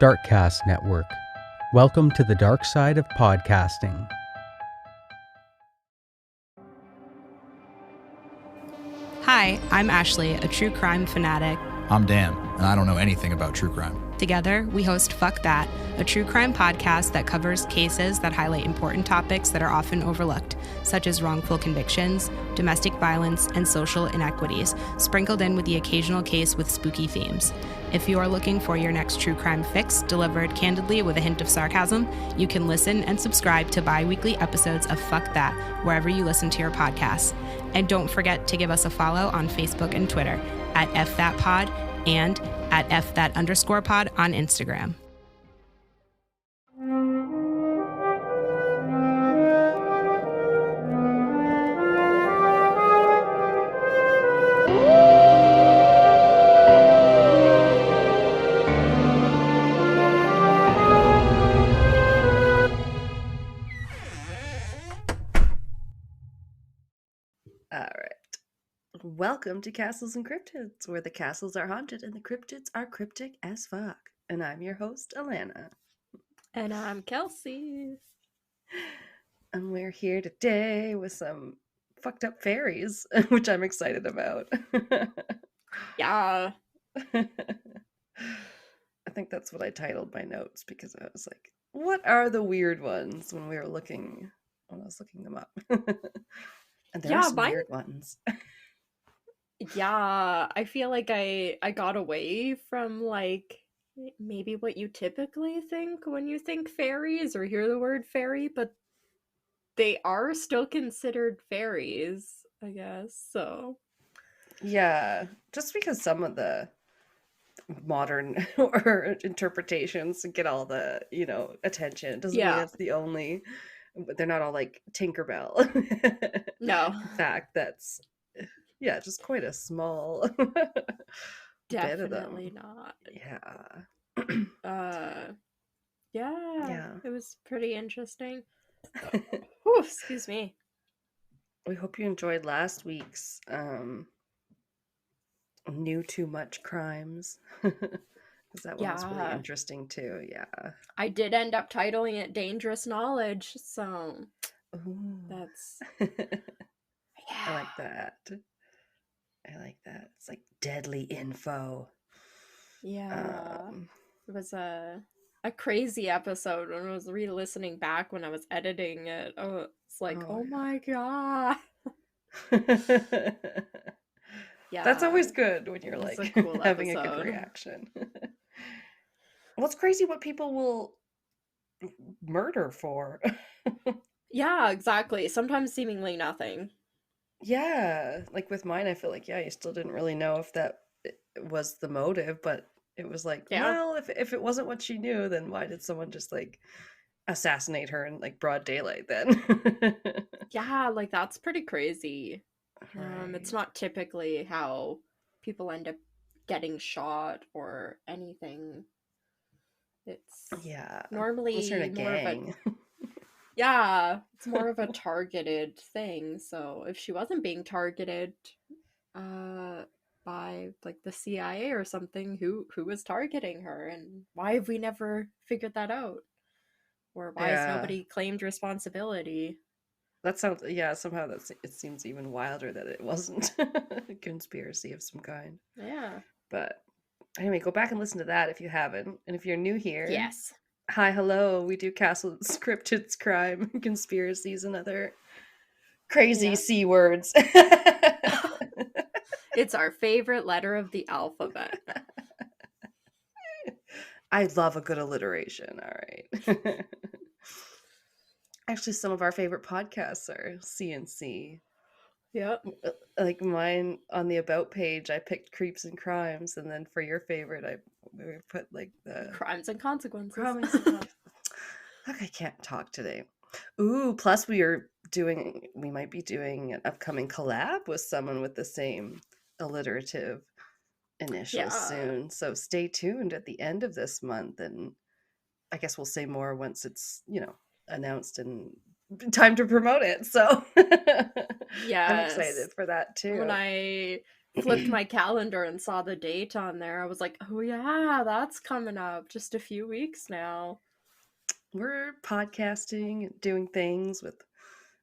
Darkcast Network. Welcome to the dark side of podcasting. Hi, I'm Ashley, a true crime fanatic. I'm Dan, and I don't know anything about true crime. Together, we host Fuck That, a true crime podcast that covers cases that highlight important topics that are often overlooked, such as wrongful convictions, domestic violence, and social inequities, sprinkled in with the occasional case with spooky themes. If you are looking for your next true crime fix delivered candidly with a hint of sarcasm, you can listen and subscribe to bi-weekly episodes of Fuck That wherever you listen to your podcasts. And don't forget to give us a follow on Facebook and Twitter at @FThatPod and at @FThat_pod on Instagram. Welcome to Castles and Cryptids, where the castles are haunted and the cryptids are cryptic as fuck. And I'm your host, Alanna. And I'm Kelsey. And we're here today with some fucked up fairies, which I'm excited about. Yeah. I think that's what I titled my notes, because I was like, what are the weird ones when I was looking them up. And there are some weird ones. Yeah, I feel like I got away from like maybe what you typically think when you think fairies or hear the word fairy, but they are still considered fairies, I guess. So yeah, just because some of the modern or interpretations get all the attention, it doesn't mean that's the only. They're not all like Tinkerbell. No. In fact, that's just quite a small bit of them. Definitely not. Yeah. It was pretty interesting. Ooh, excuse me. We hope you enjoyed last week's Knew Too Much Crimes. Because that one was really interesting too. Yeah. I did end up titling it Dangerous Knowledge, so that's I like that. It's like deadly info. Yeah. It was a crazy episode when I was re-listening back when I was editing it. Oh, it's like, oh my god. Yeah. That's always good when you're like cool having a good reaction. Well, it's crazy what people will murder for. Yeah, exactly. Sometimes seemingly nothing. Yeah, like with mine, I feel like, you still didn't really know if that was the motive, but it was like, well, if it wasn't what she knew, then why did someone just like assassinate her in like broad daylight then? Yeah, like that's pretty crazy. Right. It's not typically how people end up getting shot or anything. It's normally unless you're in a gang. It's more of a targeted thing. So if she wasn't being targeted by like the CIA or something, who was targeting her, and why have we never figured that out? Or why has nobody claimed responsibility? That sounds somehow it seems even wilder that it wasn't a conspiracy of some kind. Yeah. But anyway, go back and listen to that if you haven't. And if you're new here, yes. Hi, hello. We do Castles, Cryptids, crime, conspiracies, and other crazy C words. It's our favorite letter of the alphabet. I love a good alliteration. All right. Actually, some of our favorite podcasts are C and C. Yep. Like mine on the About page, I picked Creeps and Crimes, and then for your favorite, I put like the Crimes and Consequences. Look, I can't talk today. Ooh, plus we might be doing an upcoming collab with someone with the same alliterative initials soon. So stay tuned at the end of this month, and I guess we'll say more once it's, announced and time to promote it. So I'm excited for that too. flipped my calendar and saw the date on there. I was like, oh yeah, that's coming up just a few weeks now. We're podcasting and doing things with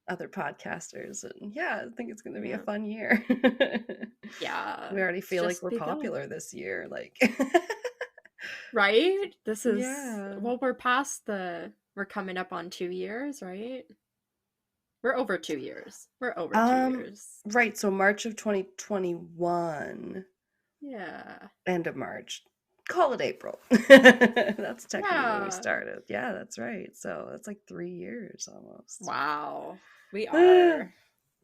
other podcasters, and yeah, I think it's going to be a fun year. Yeah. We already It's feel like just we're begun. popular this year, like Right? This is yeah. well, we're coming up on 2 years, right? We're over 2 years. We're over 2 years. Right, so March of 2021, Yeah. end of March. Call it April. That's technically when we Yeah. started. Yeah, that's right. So that's like 3 years almost. Wow. We are.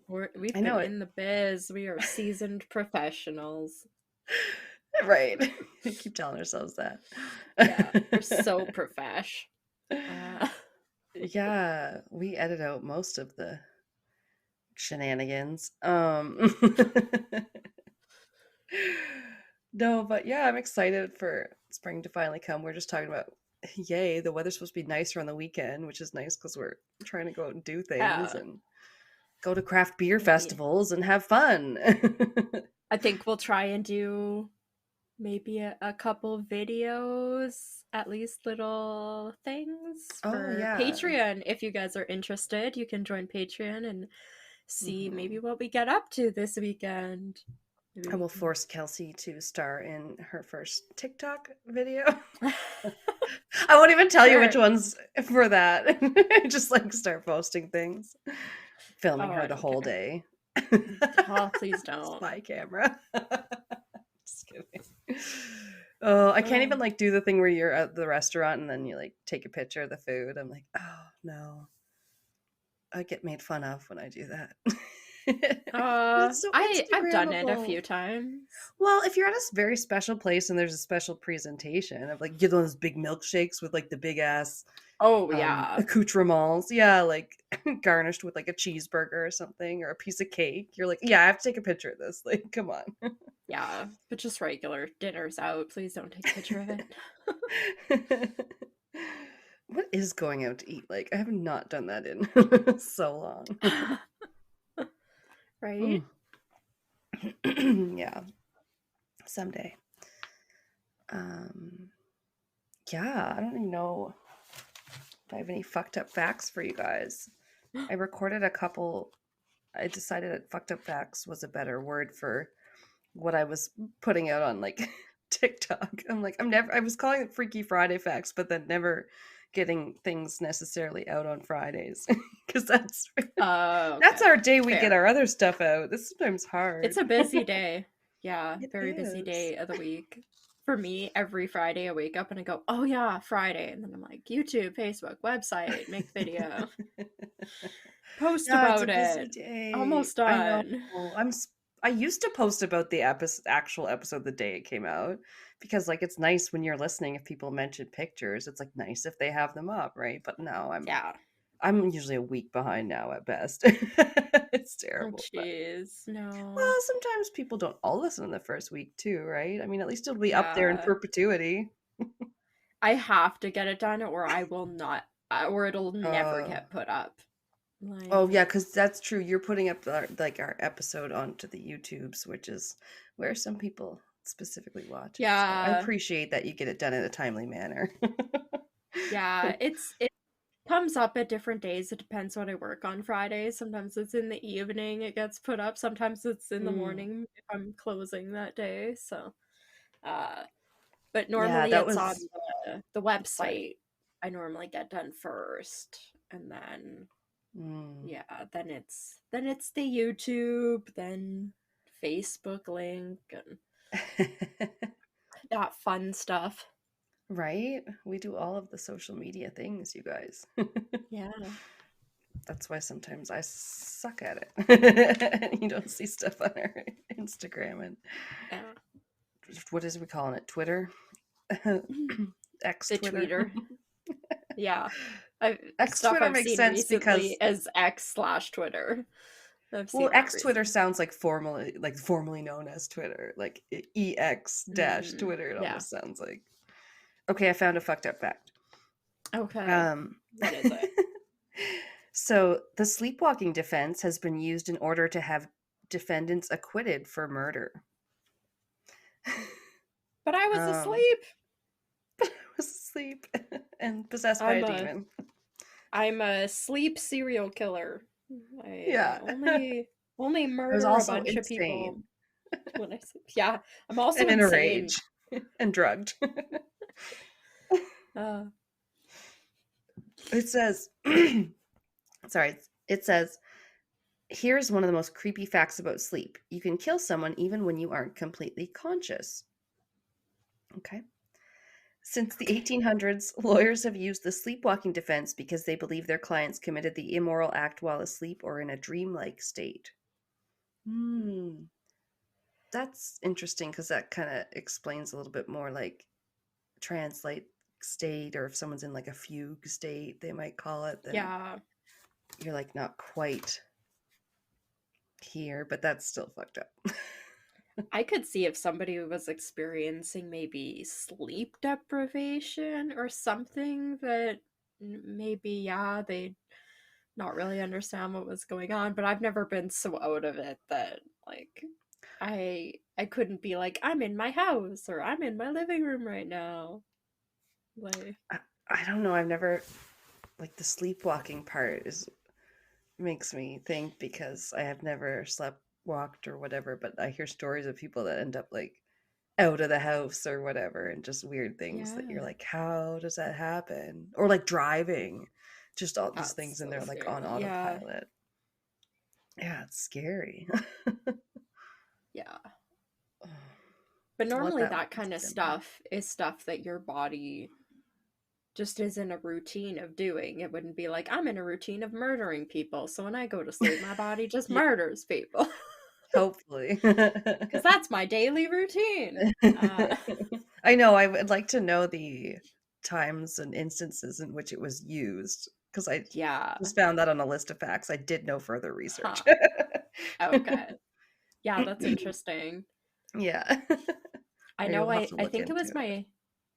We've I know been it. in the biz. We are seasoned professionals. Right. We keep telling ourselves that. Yeah, we're so profesh. Yeah, we edit out most of the shenanigans. No, but yeah, I'm excited for spring to finally come. We're just talking about, yay, the weather's supposed to be nicer on the weekend, which is nice because we're trying to go out and do things Yeah. and go to craft beer Yeah. festivals and have fun. I think we'll try and do maybe a couple videos, at least little things for yeah. Patreon. If you guys are interested, you can join Patreon and see Mhm. maybe what we get up to this weekend. Maybe I we will can- force Kelsey to star in her first TikTok video. I won't even tell you which Sure. ones for that. Just like start posting things. Filming Oh, her I the don't whole care. day. Oh, please don't. Spy camera. Just kidding. Oh, I can't even like do the thing where you're at the restaurant and then you like take a picture of the food. I'm like, oh no. I get made fun of when I do that. It's so I've done it a Instagrammable. few times. Well, if you're at a very special place and there's a special presentation of like, you know, those big milkshakes with like the big ass Oh yeah. accoutrements, yeah, like garnished with like a cheeseburger or something or a piece of cake, you're like, yeah, I have to take a picture of this. Like, come on. Yeah, but just regular dinner's out. Please don't take a picture of it. What is going out to eat like? I have not done that in so long. Right? Yeah, someday. Yeah, I don't even know if I have any fucked up facts for you guys. I recorded a couple. I decided that fucked up facts was a better word for what I was putting out on like TikTok. I'm like, I was calling it Freaky Friday facts, but then never getting things necessarily out on Fridays because that's our day we get our other stuff out. This is sometimes hard. It's a busy day. Yeah, It very busy is. day of the week. For me, every Friday I wake up and I go, oh yeah, Friday. And then I'm like, YouTube, Facebook, website, make video. Post about it. Day. Almost done. I used to post about the actual episode the day it came out because like it's nice when you're listening if people mention pictures. It's like nice if they have them up, right? But now I'm usually a week behind now at best. It's terrible. Oh jeez, no. Well, sometimes people don't all listen in the first week too, right? I mean, at least it'll be up there in perpetuity. I have to get it done or I will not, or it'll never get put up. Like, oh yeah, because that's true. You're putting up our episode onto the YouTubes, which is where some people specifically watch. Yeah, so I appreciate that you get it done in a timely manner. Yeah, it comes up at different days. It depends what I work on Fridays. Sometimes it's in the evening it gets put up. Sometimes it's in the morning if I'm closing that day. So, but normally it's on the website. Sorry. I normally get done first, and then then it's the YouTube, then Facebook link, and that fun stuff. Right? We do all of the social media things, you guys. Yeah. That's why sometimes I suck at it. You don't see stuff on our Instagram and what is we calling it? Twitter? X Twitter. Yeah. X Twitter makes sense because as X/Twitter. Well, X Twitter sounds like formerly known as Twitter, like EX-Twitter. It almost sounds like. Okay, I found a fucked up fact. Okay. What is it? So the sleepwalking defense has been used in order to have defendants acquitted for murder. But I was Um, asleep. I was asleep and possessed by I'm a a demon. I'm a sleep serial killer. I Yeah. only I was murder a also bunch of people insane when I sleep. Yeah, I'm also and in a insane. rage and drugged. Uh, It says, sorry, it says, here's one of the most creepy facts about sleep. You can kill someone even when you aren't completely conscious. Okay. Since the 1800s, lawyers have used the sleepwalking defense because they believe their clients committed the immoral act while asleep or in a dreamlike state. Hmm. That's interesting because that kind of explains a little bit more like translate state, or if someone's in like a fugue state, they might call it, then yeah, you're like not quite here, but that's still fucked up. I could see if somebody was experiencing maybe sleep deprivation or something that maybe, yeah, they not really understand what was going on, but I've never been so out of it that like I couldn't be like I'm in my house or I'm in my living room right now. Like I, I don't know. I've never like the sleepwalking part is makes me think because I have never slept walked or whatever, but I hear stories of people that end up like out of the house or whatever and just weird things that you're yeah, like, how does that happen? Or like driving, just all these that's things and so they're like on scary. Yeah. autopilot. Yeah, it's scary. Yeah. Oh, But to let normally that that one kind of simmer. stuff is stuff that your body just is in a routine of doing. It wouldn't be like I'm in a routine of murdering people. So when I go to sleep, my body just Yeah, murders people. hopefully. Because that's my daily routine. I know, I would like to know the times and instances in which it was used because I Yeah. just found that on a list of facts. I did no further research. Huh. Okay. Yeah, that's interesting. Yeah. I Maybe know we'll have to I look think it into was it.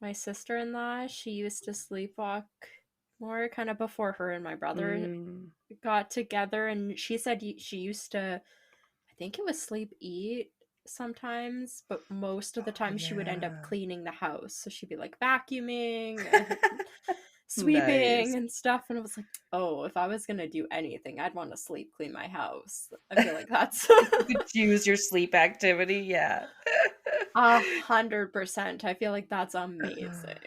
my sister-in-law. She used to sleepwalk more kind of before her and my brother Mm. got together, and she said she used to, I think it was sleep eat sometimes, but most of the Oh, time she would end up yeah. cleaning the house. So she'd be like vacuuming and sweeping Nice. and stuff. And it was like, oh, if I was gonna do anything, I'd want to sleep clean my house. I feel like that's If you could choose your sleep activity, yeah. 100%. I feel like that's amazing.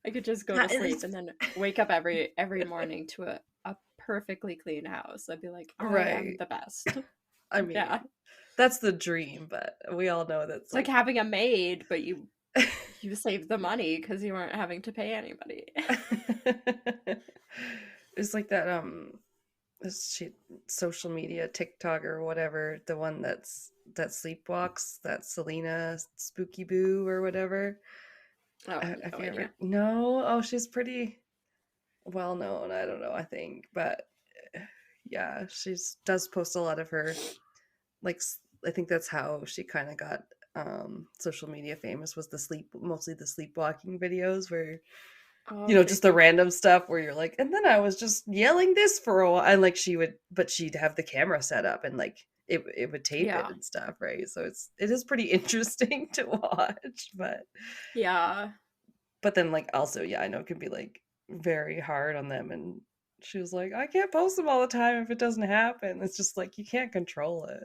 I could just go to That sleep is and then wake up every morning to a perfectly clean house. I'd be like, I am right. the best. I mean, Yeah. that's the dream, but we all know that's It's like like having a maid, but you saved the money because you weren't having to pay anybody. it's like that this shit, social media TikTok or whatever, the one that sleepwalks, that Selena Spooky Boo or whatever. Oh, Have no you ever? idea. No? Oh, she's pretty well known. I don't know, I think, but yeah, she's does post a lot of her like I think that's how she kind of got social media famous, was the mostly the sleepwalking videos where Oh, okay. just the random stuff where you're like, and then I was just yelling this for a while, and like but she'd have the camera set up and like it would tape it Yeah. and stuff, right? So it is pretty interesting to watch, Yeah. but then like also, yeah, I know it can be like very hard on them, and she was like, I can't post them all the time if it doesn't happen. It's just like you can't control it.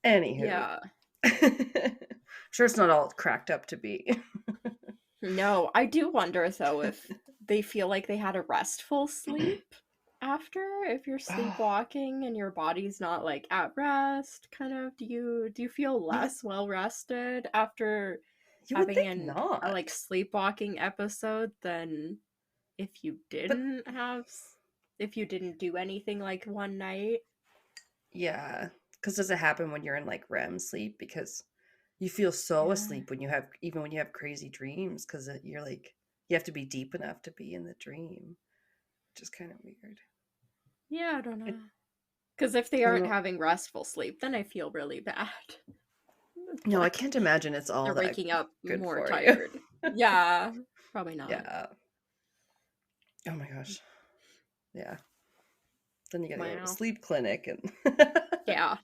Anywho, Yeah. sure it's not all cracked up to be. No, I do wonder though if they feel like they had a restful sleep after, if you're Oh, sleepwalking and your body's not like at rest, kind of. Do you feel you would less well rested after you would having think a not, like sleepwalking episode than if but if you didn't do anything like one night? yeah, because does it happen when you're in like REM sleep? Because you feel so Yeah. asleep when you have even when you have crazy dreams, because you're like you have to be deep enough to be in the dream, which is kind of weird. Yeah, I don't I, know. Because if they I don't aren't know. having restful sleep, then I feel really bad. No, I Like can't imagine it's all they're that waking up good more for you. tired. Yeah, probably not. Yeah. Oh my gosh. Yeah. Then you gotta go to a Wow. sleep clinic and Yeah.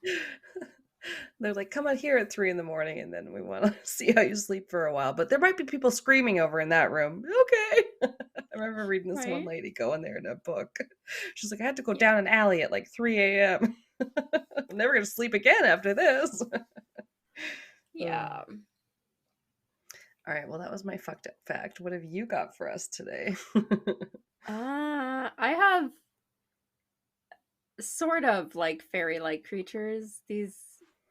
They're like, come out here at 3 a.m, and then we want to see how you sleep for a while. But there might be people screaming over in that room. Okay. I remember reading this one Right? lady go in there in a book. She's like, I had to go Yeah. down an alley at like 3 a.m. I'm never gonna sleep again after this. Yeah. All right, well, that was my fucked up fact. What have you got for us today? I have sort of like fairy-like creatures.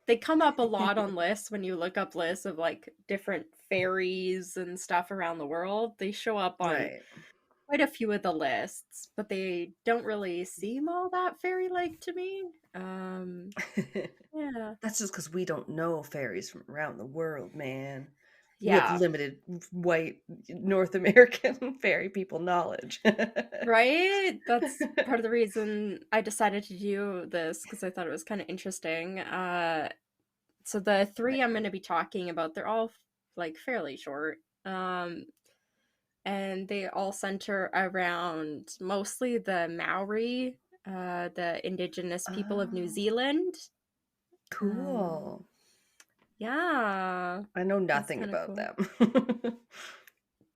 They come up a lot on lists when you look up lists of like different fairies and stuff around the world. They show up on Right. quite a few of the lists, but they don't really seem all that fairy-like to me. Yeah. That's just because we don't know fairies from around the world, man. We have Yeah. limited white North American fairy people knowledge. Right? That's part of the reason I decided to do this because I thought it was kind of interesting. So the three I'm going to be talking about, they're all like fairly short. And they all center around mostly the Maori, the indigenous people of New Oh, Zealand. cool. Yeah, I know that's nothing kind of about cool. them.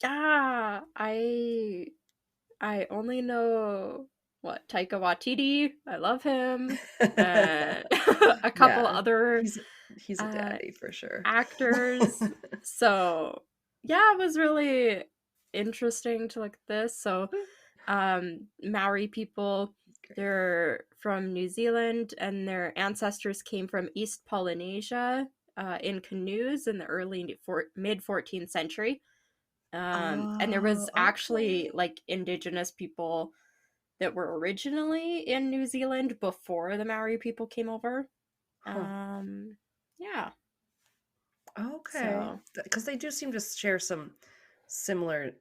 Yeah, I only know what Taika Waititi. I love him. A couple Yeah, other he's a uh, daddy for sure. actors. So yeah, it was really interesting to look at this. So Maori people, they're from New Zealand, and their ancestors came from East Polynesia in canoes in the mid 14th century. And there was actually Okay. like indigenous people that were originally in New Zealand before the Maori people came over. Huh. Yeah. Okay. So Because they do seem to share some similar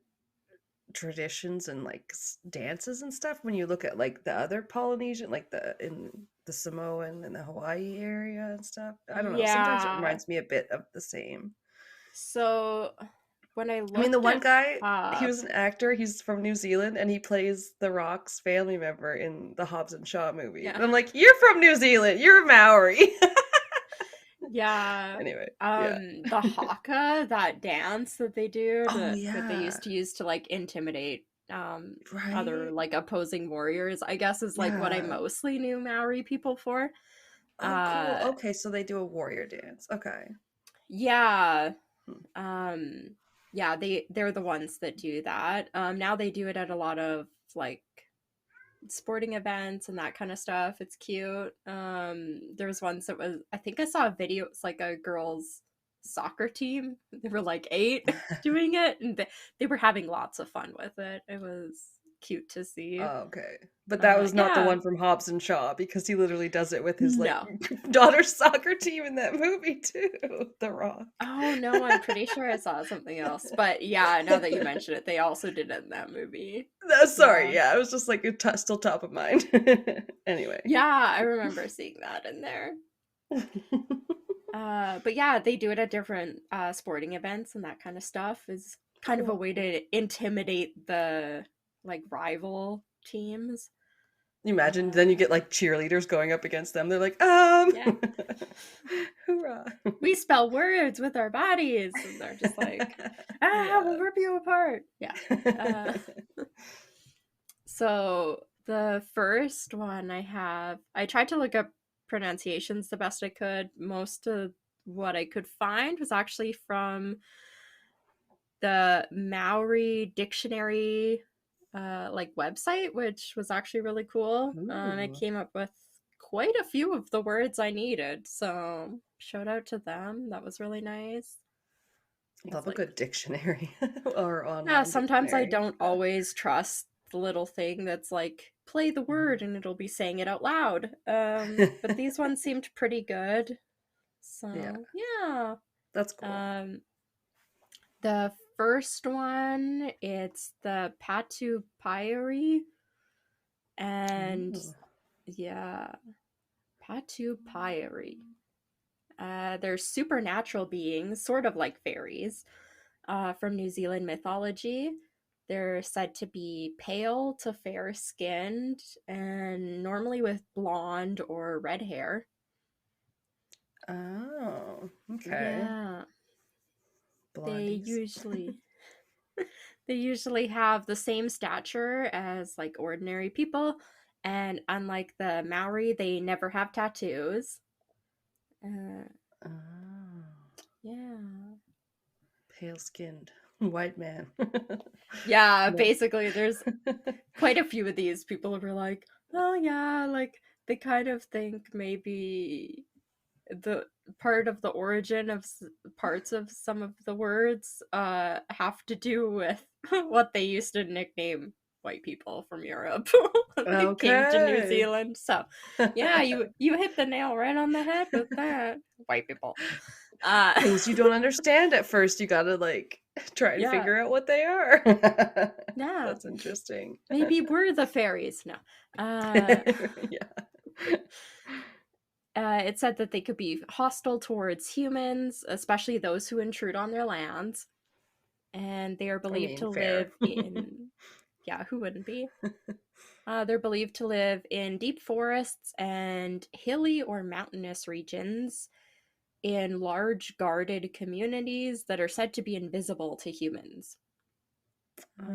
traditions and like dances and stuff when you look at like the other Polynesian, like in the Samoan and the Hawaii area and stuff. I don't know. Sometimes it yeah. reminds me a bit of the same. So when I I mean, the looked one it guy, he up, was an actor. He's from New Zealand, and he plays The Rock's family member in the Hobbs and Shaw movie. yeah. And I'm like, you're from New Zealand. You're Maori. Yeah. Anyway, yeah. The haka, that dance that they do Oh that they yeah. used to use to like intimidate other Right. like opposing warriors, I guess is like what I Yeah. mostly knew Maori people for. Oh, cool. Uh Okay, so they do a warrior dance. Okay. yeah. Hmm. Yeah, they're the ones that do that. Now they do it at a lot of like sporting events and that kind of stuff. It's cute. There was once that was, I think I saw a video. It's like a girls' soccer team. They were like 8 doing it, and they were having lots of fun with it. It was cute to see. Oh, okay. But that was not the Yeah, one from Hobbs and Shaw because he literally does it with his like no. daughter's soccer team in that movie too. The Rock. Oh no, I'm pretty sure I saw something else. But yeah, now that you mention it, they also did it in that movie. No, sorry, Yeah. yeah, it was just like still top of mind. Anyway. Yeah, I remember seeing that in there. But yeah, they do it at different sporting events and that kind of stuff is kind of a Cool. way to intimidate the like rival teams. You imagine then you get like cheerleaders going up against them. They're like, Yeah. hoorah. We spell words with our bodies, and they're just like, Yeah. we'll rip you apart. Yeah. So the first one I tried to look up pronunciations the best I could. Most of what I could find was actually from the Maori dictionary like website, which was actually really cool. I Ooh. came up with quite a few of the words I needed, so shout out to them. That was really nice. Love a Like, good dictionary or yeah, online sometimes I dictionary. don't always trust the little thing that's like play the word and it'll be saying it out loud. But these ones seemed pretty good. So Yeah, yeah. that's cool. The first one, it's the Patu Pyre, and Ooh. yeah, Patu Pyre. They're supernatural beings, sort of like fairies, from New Zealand mythology. They're said to be pale to fair skinned and normally with blonde or red hair. Oh, okay. Yeah. They Blondies. usually they usually have the same stature as like ordinary people, and unlike the Maori, they never have tattoos. Uh, Oh, yeah. pale skinned white man. Yeah, No. basically there's quite a few of these people who are like, oh yeah, like they kind of think maybe the part of the origin of parts of some of the words have to do with what they used to nickname white people from Europe when they came to New Okay. Zealand. So yeah, you hit the nail right on the head with that. White people. Things you don't understand at first, you gotta like try and Yeah. figure out what they are. Yeah. That's interesting. Maybe we're the fairies. No. Yeah. It said that they could be hostile towards humans, especially those who intrude on their lands. And they are I believed mean, to fair. live in. Yeah, who wouldn't be? They're believed to live in deep forests and hilly or mountainous regions in large guarded communities that are said to be invisible to humans. Oh,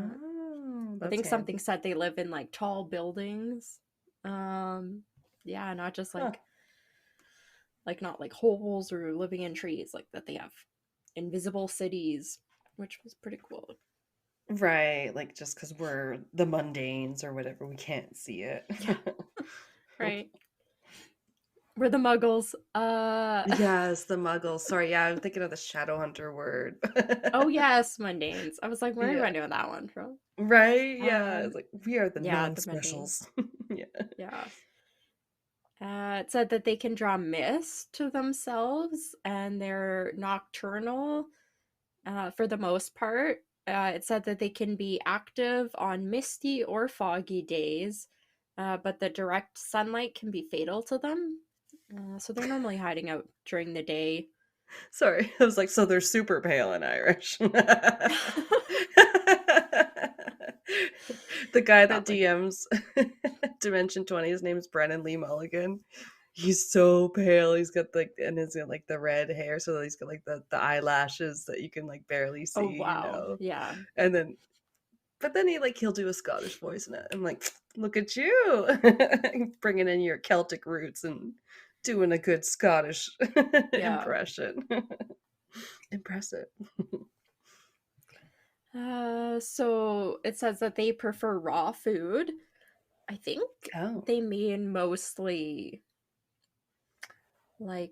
I that's think something handy. said they live in like tall buildings. Yeah, not just Huh. like not like holes or living in trees, like that they have invisible cities, which was pretty cool. Right, like just because we're the mundanes or whatever, we can't see it. Yeah, right. We're the muggles. Yes, the muggles. Sorry, yeah, I'm thinking of the shadow hunter word. Oh yes, mundanes. I was like, where am Yeah. I doing that one from? Right? Yeah. It's like we are the Yeah, the mundanes. non-specials. Yeah. Yeah. It said that they can draw mist to themselves and they're nocturnal for the most part. It said that they can be active on misty or foggy days, but the direct sunlight can be fatal to them. So they're normally hiding out during the day. Sorry. I was like, so they're super pale and Irish. The guy that Probably. DMs Dimension 20, his name's Brennan Lee Mulligan. He's so pale. He's got like, and he's got like the red hair, so he's got like the eyelashes that you can like barely Oh, see, wow. Yeah. And then, but then he'll do a Scottish voice, and I'm like, look at you, bringing in your Celtic roots and doing a good Scottish impression. Impressive. So it says that they prefer raw food. I think Oh, they mean mostly like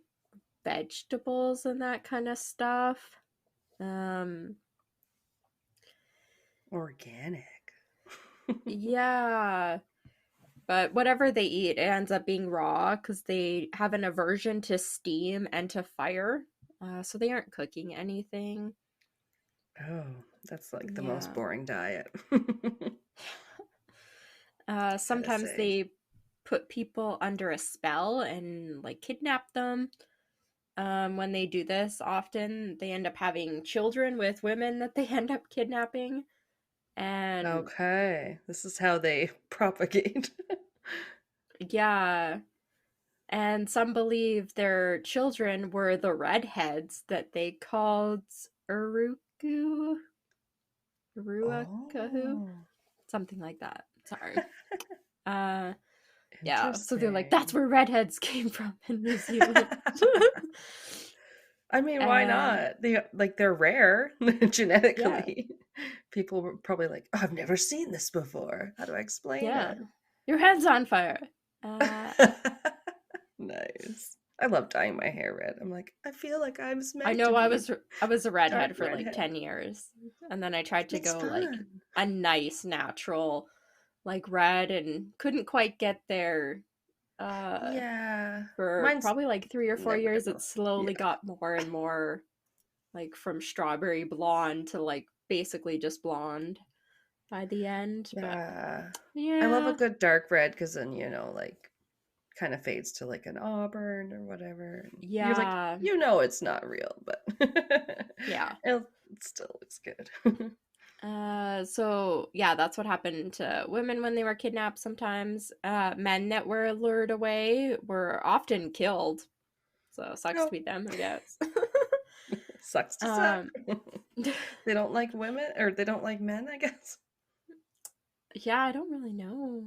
vegetables and that kind of stuff. Um, organic. yeah. But whatever they eat, it ends up being raw because they have an aversion to steam and to fire. So they aren't cooking anything. Oh, that's like the most Yeah. boring diet. Gotta Sometimes say. they put people under a spell and like kidnap them. When they do this, often they end up having children with women that they end up kidnapping. And Okay, this is how they propagate. yeah, and some believe their children were the redheads that they called Uruku, Uruakahu, Oh, something like that. Sorry. Uh, yeah, so they're like, that's interesting. where redheads came from in New Zealand. I mean, why And not? They're rare yeah, genetically. People were probably like, oh, I've never seen this before. How do I explain yeah, it? your head's on fire. Uh, Nice. I love dyeing my hair red. I'm like, I feel like I'm I meant to know be I was a dark redhead for like redhead. 10 years. And then I tried to It's go like fun. a nice natural like red and couldn't quite get there. Yeah. For Mine's probably like 3 or 4 never years it gonna. slowly Yeah. got more and more like from strawberry blonde to like basically just blonde by the end, but Yeah. I love a yeah. good dark red because then, like, kind of fades to like an auburn or whatever. And you're like, Yeah. it's not real, but Yeah. it still looks good. So yeah, that's what happened to women when they were kidnapped sometimes. Men that were lured away were often killed. So sucks to be them, I guess. Sucks to suck. They don't like women, or they don't like men, I guess. Yeah, I don't really know.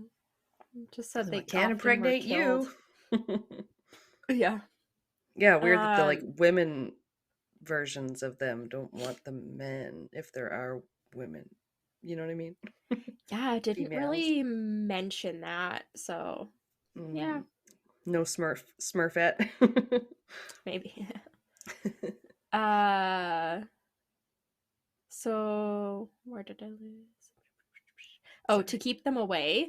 Just said So they I can't often were impregnate killed. you. Yeah. Yeah, weird that the like Um, women versions of them don't want the men if there are women. You know what I mean? yeah, I didn't Females. really mention that, so yeah, No Smurfette. maybe. uh, so where did I lose? Oh, to Sorry. keep them away,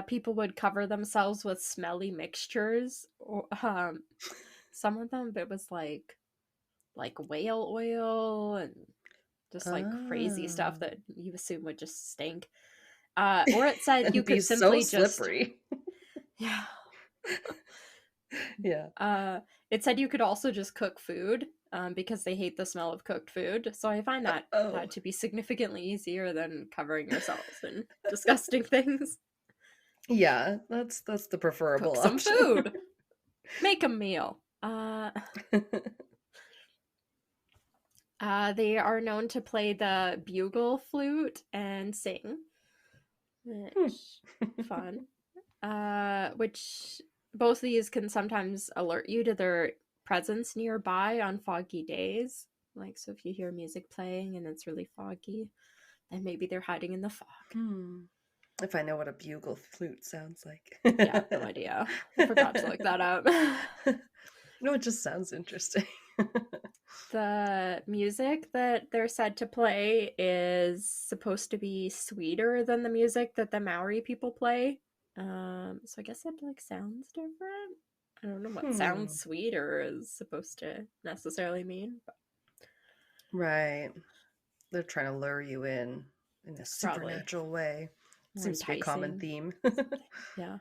people would cover themselves with smelly mixtures, or some of them it was like whale oil and just like crazy stuff Oh. that you assume would just stink. Or it said you And be could so simply just slippery. yeah. Yeah. It said you could also just cook food because they hate the smell of cooked food. So I find that Oh. to be significantly easier than covering yourselves in disgusting things. Yeah, that's the Cook preferable some option. food. Make a meal. They are known to play the bugle flute and sing, which fun. Which both of these can sometimes alert you to their presence nearby on foggy days. Like, so if you hear music playing and it's really foggy, then maybe they're hiding in the fog. If I know what a bugle flute sounds like. Yeah, no idea. I forgot to look that up. No, it just sounds interesting. The music that they're said to play is supposed to be sweeter than the music that the Maori people play. So I guess it like sounds different. I don't know what sounds sweeter is supposed to necessarily mean. But Right. They're trying to lure you in a supernatural way. Seems to be a common enticing. theme. Yeah.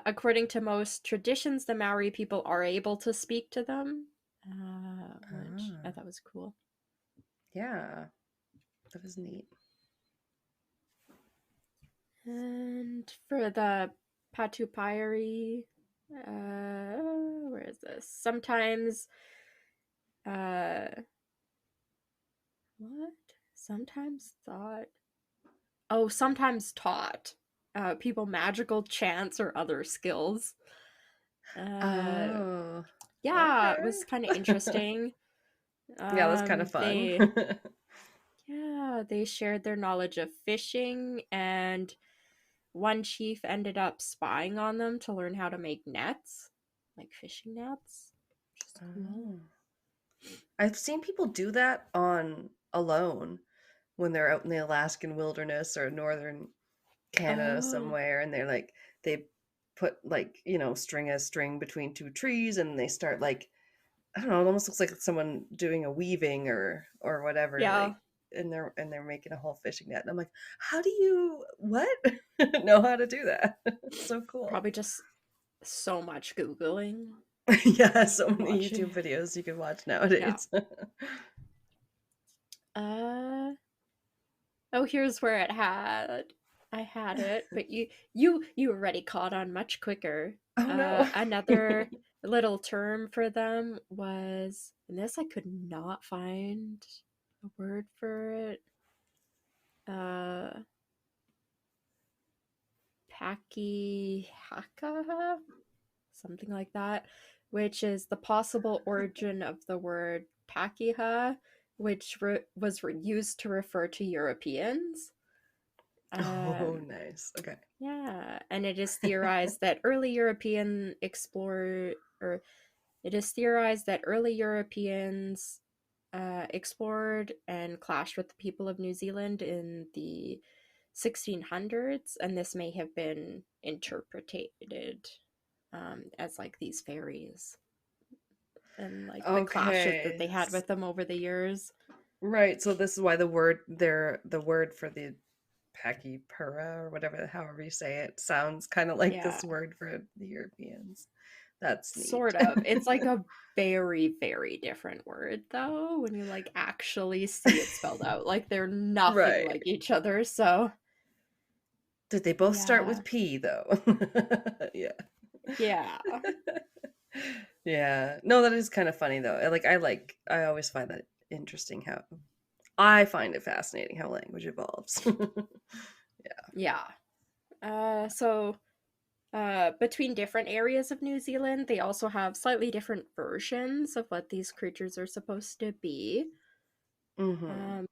According to most traditions, the Maori people are able to speak to them, which I thought was cool. Yeah, that is neat. And for the Patupairy, where is this? Sometimes, what? Sometimes thought. Oh, sometimes taught people magical chants or other skills. Oh, Yeah, okay. it was kind of interesting. Yeah, that's kind of fun. They shared their knowledge of fishing, and one chief ended up spying on them to learn how to make nets, like fishing nets. Which is cool. I've seen people do that on alone when they're out in the Alaskan wilderness or northern Canada somewhere, and they're like they put like string a string between two trees, and they start like I don't know, it almost looks like someone doing a weaving or whatever, Yeah. like and they're making a whole fishing net. And I'm like, how do you know how to do that? It's so cool. Probably just so much Googling. Yeah, so many Watching. YouTube videos you can watch nowadays. Yeah. Oh, here's where I had it, but you already caught on much quicker. Oh no. Another little term for them was, and this I could not find a word for it. Pakihaka, something like that, which is the possible origin of the word pakiha, which was used to refer to Europeans. Oh, nice. Okay. Yeah, and it is theorized that early Europeans explored and clashed with the people of New Zealand in the 1600s, and this may have been interpreted as like these fairies and like the clashes that they had with them over the years. Right. So this is why the word for the Pakipura or whatever, however you say it, sounds kind of like this word for the Europeans. That's neat. Sort of. It's like a very, very different word though when you like actually see it spelled out. Like they're nothing like each other. So did they both start with P though? Yeah. Yeah. Yeah. No, that is kind of funny though. I always find that interesting how I find it fascinating how language evolves. Yeah. So between different areas of New Zealand, they also have slightly different versions of what these creatures are supposed to be. Mm-hmm. Um,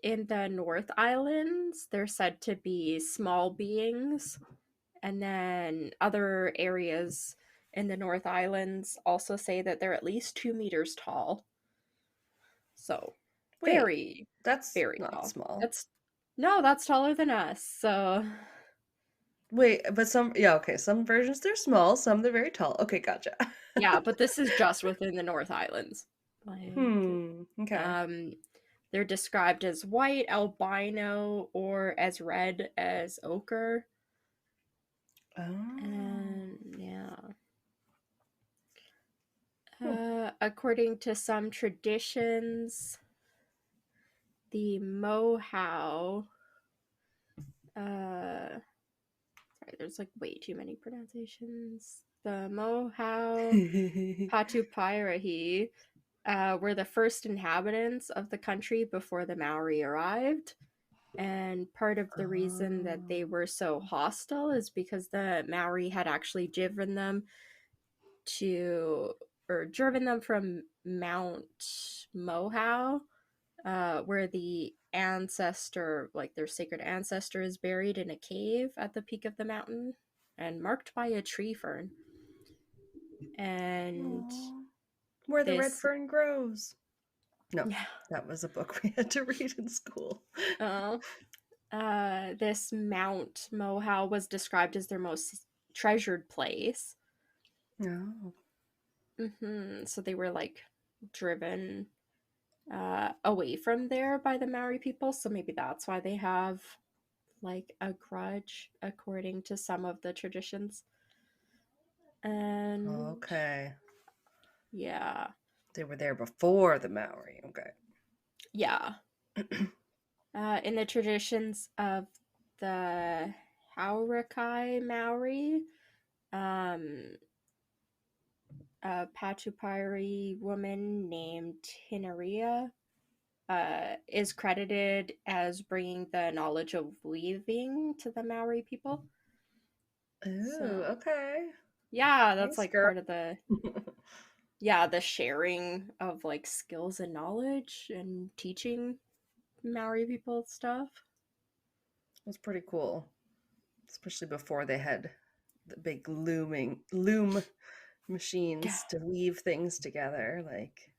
in the North Islands, they're said to be small beings, and then other areas in the North Islands also say that they're at least 2 meters tall. So Wait, very, that's very not tall. small. That's taller than us. So Wait, but yeah, okay, some versions they're small, some they're very tall. Okay, gotcha. yeah, but this is just within the North Islands. Like, Okay. um, they're described as white, albino, or as red as ochre. Oh. And yeah. Hmm. According to some traditions, the Mohau. Sorry, there's like way too many pronunciations. The Mohau Patupirahi were the first inhabitants of the country before the Maori arrived. And part of the reason that they Oh. were so hostile is because the Maori had actually driven them to, or driven them from Mount Mohau, where the ancestor, like their sacred ancestor, is buried in a cave at the peak of the mountain and marked by a tree fern. And Aw. Where the red this, fern grows. No, yeah, that was a book we had to read in school. uh, this Mount Mohau was described as their most treasured place. No. So they were like driven away from there by the Maori people. So maybe that's why they have like a grudge, according to some of the traditions. And Okay. yeah, They were there before the Maori. Okay. yeah. In the traditions of the Haurakai Maori, um, a Patupari woman named Hineria is credited as bringing the knowledge of weaving to the Maori people. Ooh, So, okay. yeah, that's Nice like girl. part of the sharing of like skills and knowledge and teaching Maori people stuff. That's pretty cool. Especially before they had the big loom Yeah. machines to weave things together. Like,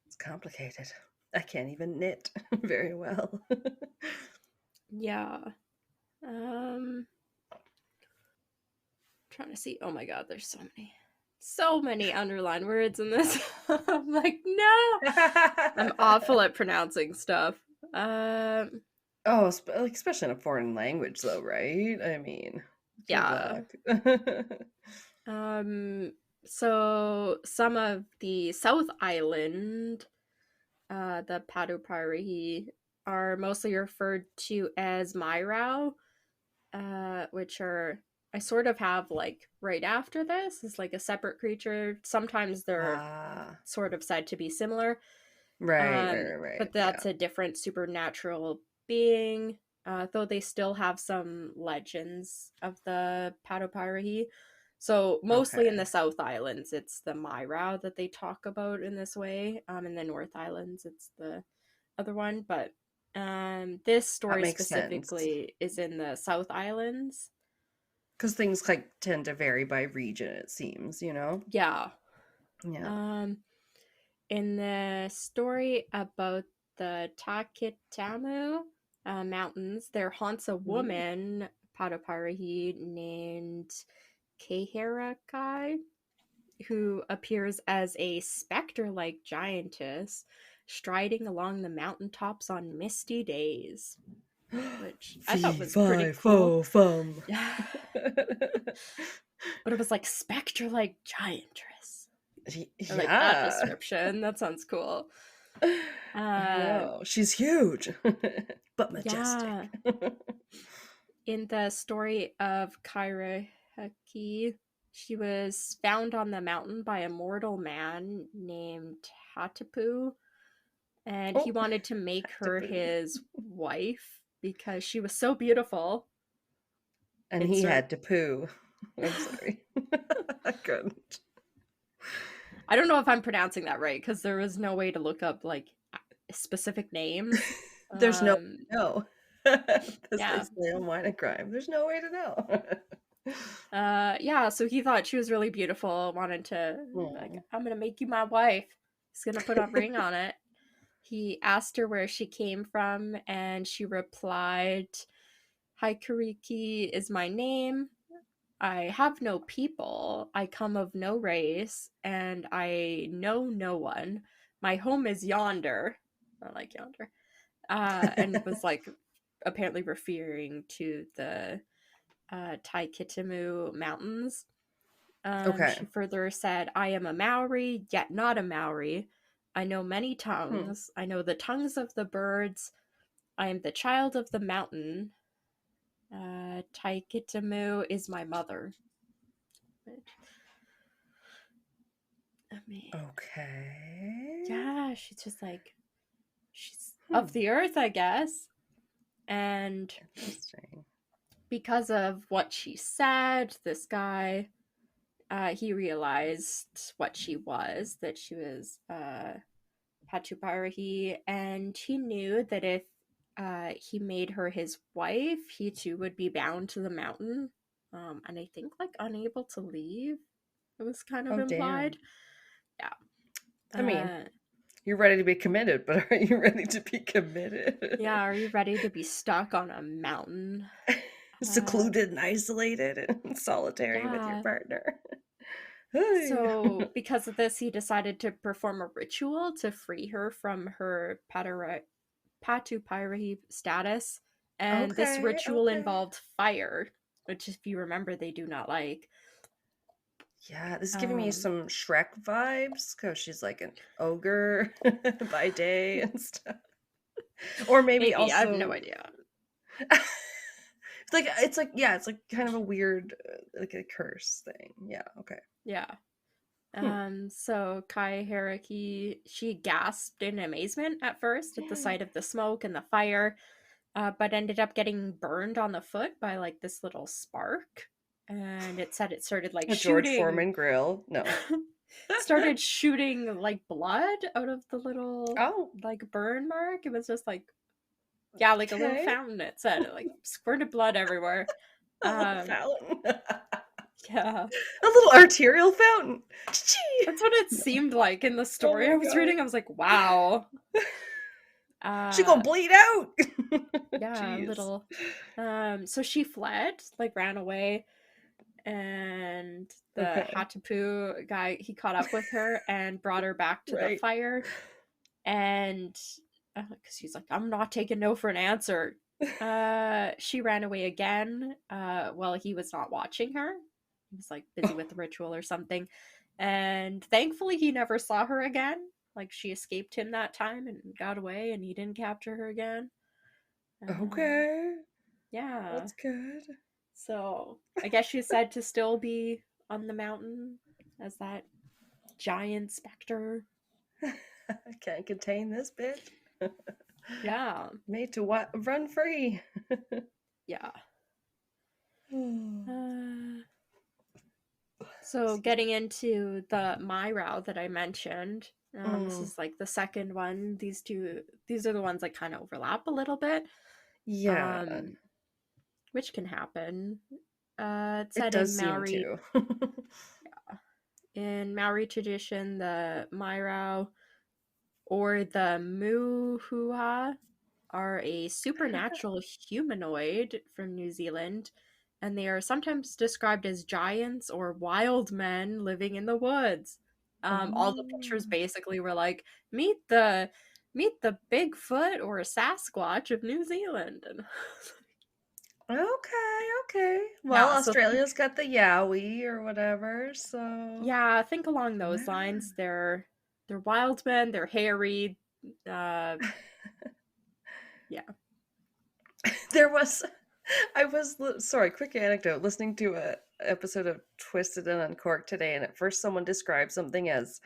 it's complicated. I can't even knit very well. Yeah. Um trying to see. Oh my god, there's so many underlined words in this. I'm like, no. I'm awful at pronouncing stuff. Um Oh, like especially in a foreign language, though, right? I mean, good yeah. luck. Um so some of the South Island, the Paduparihi, are mostly referred to as Mairau, which are, I sort of have like right after this is like a separate creature. Sometimes they're Ah, sort of said to be similar, right. but Yeah. that's a different supernatural being. Though they still have some legends of the Padopirahi. So mostly in Okay. the South Islands, it's the Mairau that they talk about in this way. In the North Islands, it's the other one. But this That story makes sense. specifically is in the South Islands. Because things like tend to vary by region, it seems, you know? Yeah. Yeah. Um, in the story about the Takitamu mountains, there haunts a Ooh. woman, Padoparahi, named Keherakai, who appears as a specter-like giantess striding along the mountaintops on misty days, which I thought Fee, was pretty fi, cool. fo, fum. Yeah. But it was like specter-like giantess. I like that Yeah. description. That sounds cool. I Uh, know. She's huge, but majestic. yeah. In the story of Kairahaki, She was found on the mountain by a mortal man named Hatapu, and he Oh, wanted to make her Taboo. his wife because she was so beautiful. And he had to poo. I'm sorry. I couldn't. I don't know if I'm pronouncing that right because there was no way to look up like specific names. There's no no. As Yeah. they say on Wine and Crime. There's no way to know. Yeah, so he thought she was really beautiful, wanted to like, I'm gonna make you my wife. He's gonna put a ring on it. He asked her where she came from, and she replied, Haikariki is my name. I have no people. I come of no race, and I know no one. My home is yonder. I like yonder. And was like apparently referring to the Taikitimu Mountains. Okay. She further said, I am a Maori, yet not a Maori. I know many tongues. I know the tongues of the birds. I am the child of the mountain. Taikitimu is my mother. I mean, Okay. yeah, she's just like, she's of the earth, I guess. And Interesting. because of what she said, this guy, he realized what she was, that she was Hatuparahi, and he knew that if he made her his wife, he too would be bound to the mountain, and I think like unable to leave. It was kind of implied. Damn. Yeah. I mean, you're ready to be committed, but are you ready to be committed? Yeah, are you ready to be stuck on a mountain? Secluded and isolated and solitary with your partner. So, because of this, he decided to perform a ritual to free her from her Patupirahi status. And this ritual involved fire, which, if you remember, they do not like. Yeah, this is giving me some Shrek vibes because she's like an ogre by day and stuff. Or maybe also, I have no idea. it's like kind of a weird like a curse thing. Yeah, okay. Yeah. So Kai Haraki, she gasped in amazement at first at the sight of the smoke and the fire, but ended up getting burned on the foot by like this little spark. And it said it started like shooting. George Foreman grill. No. Started shooting like blood out of the little like burn mark. It was just like, yeah, like a little fountain. It said it like squirted blood everywhere. A little fountain. Yeah. A little arterial fountain. That's what it seemed like in the story I was reading. I was like, wow. She gonna bleed out. Yeah, a little. So she fled, like ran away, and the Hatapu guy, he caught up with her and brought her back to the fire. And because he's like, I'm not taking no for an answer. She ran away again while he was not watching her. He was like busy with the ritual or something. And thankfully he never saw her again. Like she escaped him that time and got away, and he didn't capture her again. Okay. Yeah. That's good. So I guess she's said to still be on the mountain as that giant specter. I can't contain this bitch. Yeah. Made to run free. Yeah. So getting into the Myrow that I mentioned, this is like the second one. These are the ones that kind of overlap a little bit. Yeah. Which can happen. It does seem to. Yeah. In Maori tradition, the Myrow or the Muhuha are a supernatural humanoid from New Zealand, and they are sometimes described as giants or wild men living in the woods. All the pictures basically were like, meet the Bigfoot or Sasquatch of New Zealand. Okay. Well, Yeah, Australia's got the Yowie or whatever, so yeah, think along those lines. They're wild men. They're hairy. Yeah. I was sorry, quick anecdote, listening to episode of Twisted and Uncorked today, and at first someone described something as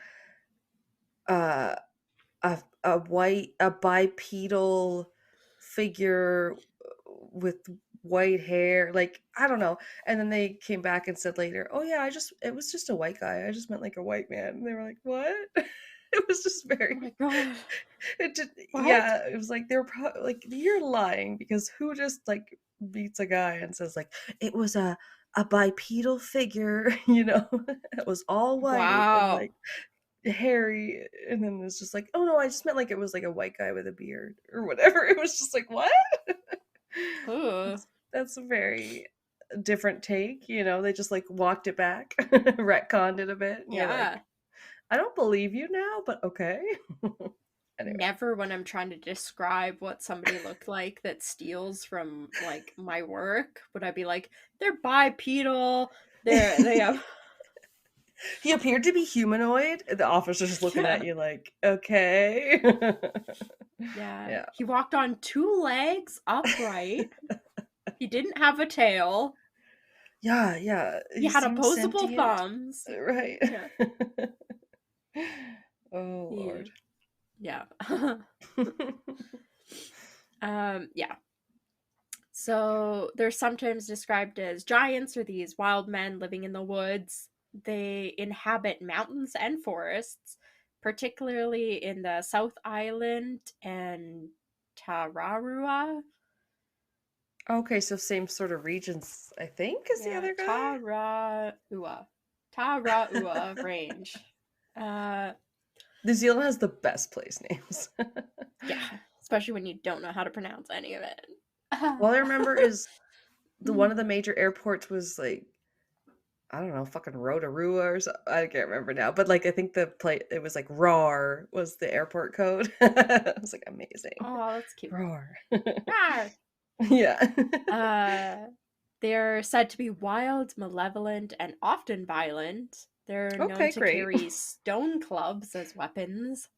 uh a bipedal figure with white hair, like I don't know. And then they came back and said later, "Oh yeah, it was just a white guy. I just meant like a white man." And they were like, "What?" It was just Oh very my god. it just What? yeah, it was like they were like, "You're lying," because who just like beats a guy and says like it was a bipedal figure, it was all white and Wow. like hairy, and then it's just like, "Oh no, I just meant like it was like a white guy with a beard or whatever." It was just like, "What?" Ugh. That's a very different take, they just like walked it back, retconned it a bit, and you're like, Yeah. "I don't believe you now, but okay." Anyway. Never when I'm trying to describe what somebody looked like that steals from like my work would I be like, they're bipedal, they have He appeared to be humanoid. The officer's just looking at yeah. you like, "Okay." Yeah. Yeah. He walked on 2 legs upright. He didn't have a tail. Yeah, yeah. He He had seemed opposable sentient. thumbs. Right. Yeah. Oh, He, Lord. yeah. Yeah. So they're sometimes described as giants or these wild men living in the woods. They inhabit mountains and forests, particularly in the South Island and Tararua. Okay, so same sort of regions, I think, as the Yeah, other guy. Taraua range. New Zealand has the best place names. Yeah, especially when you don't know how to pronounce any of it. All I remember is one of the major airports was like, I don't know, fucking Rotorua or something. I can't remember now, but like I think it was like RAR was the airport code. It was like amazing. Oh, that's cute. RAR. Ah! Yeah. They're said to be wild, malevolent, and often violent. They're known Okay, to great. carry stone clubs as weapons.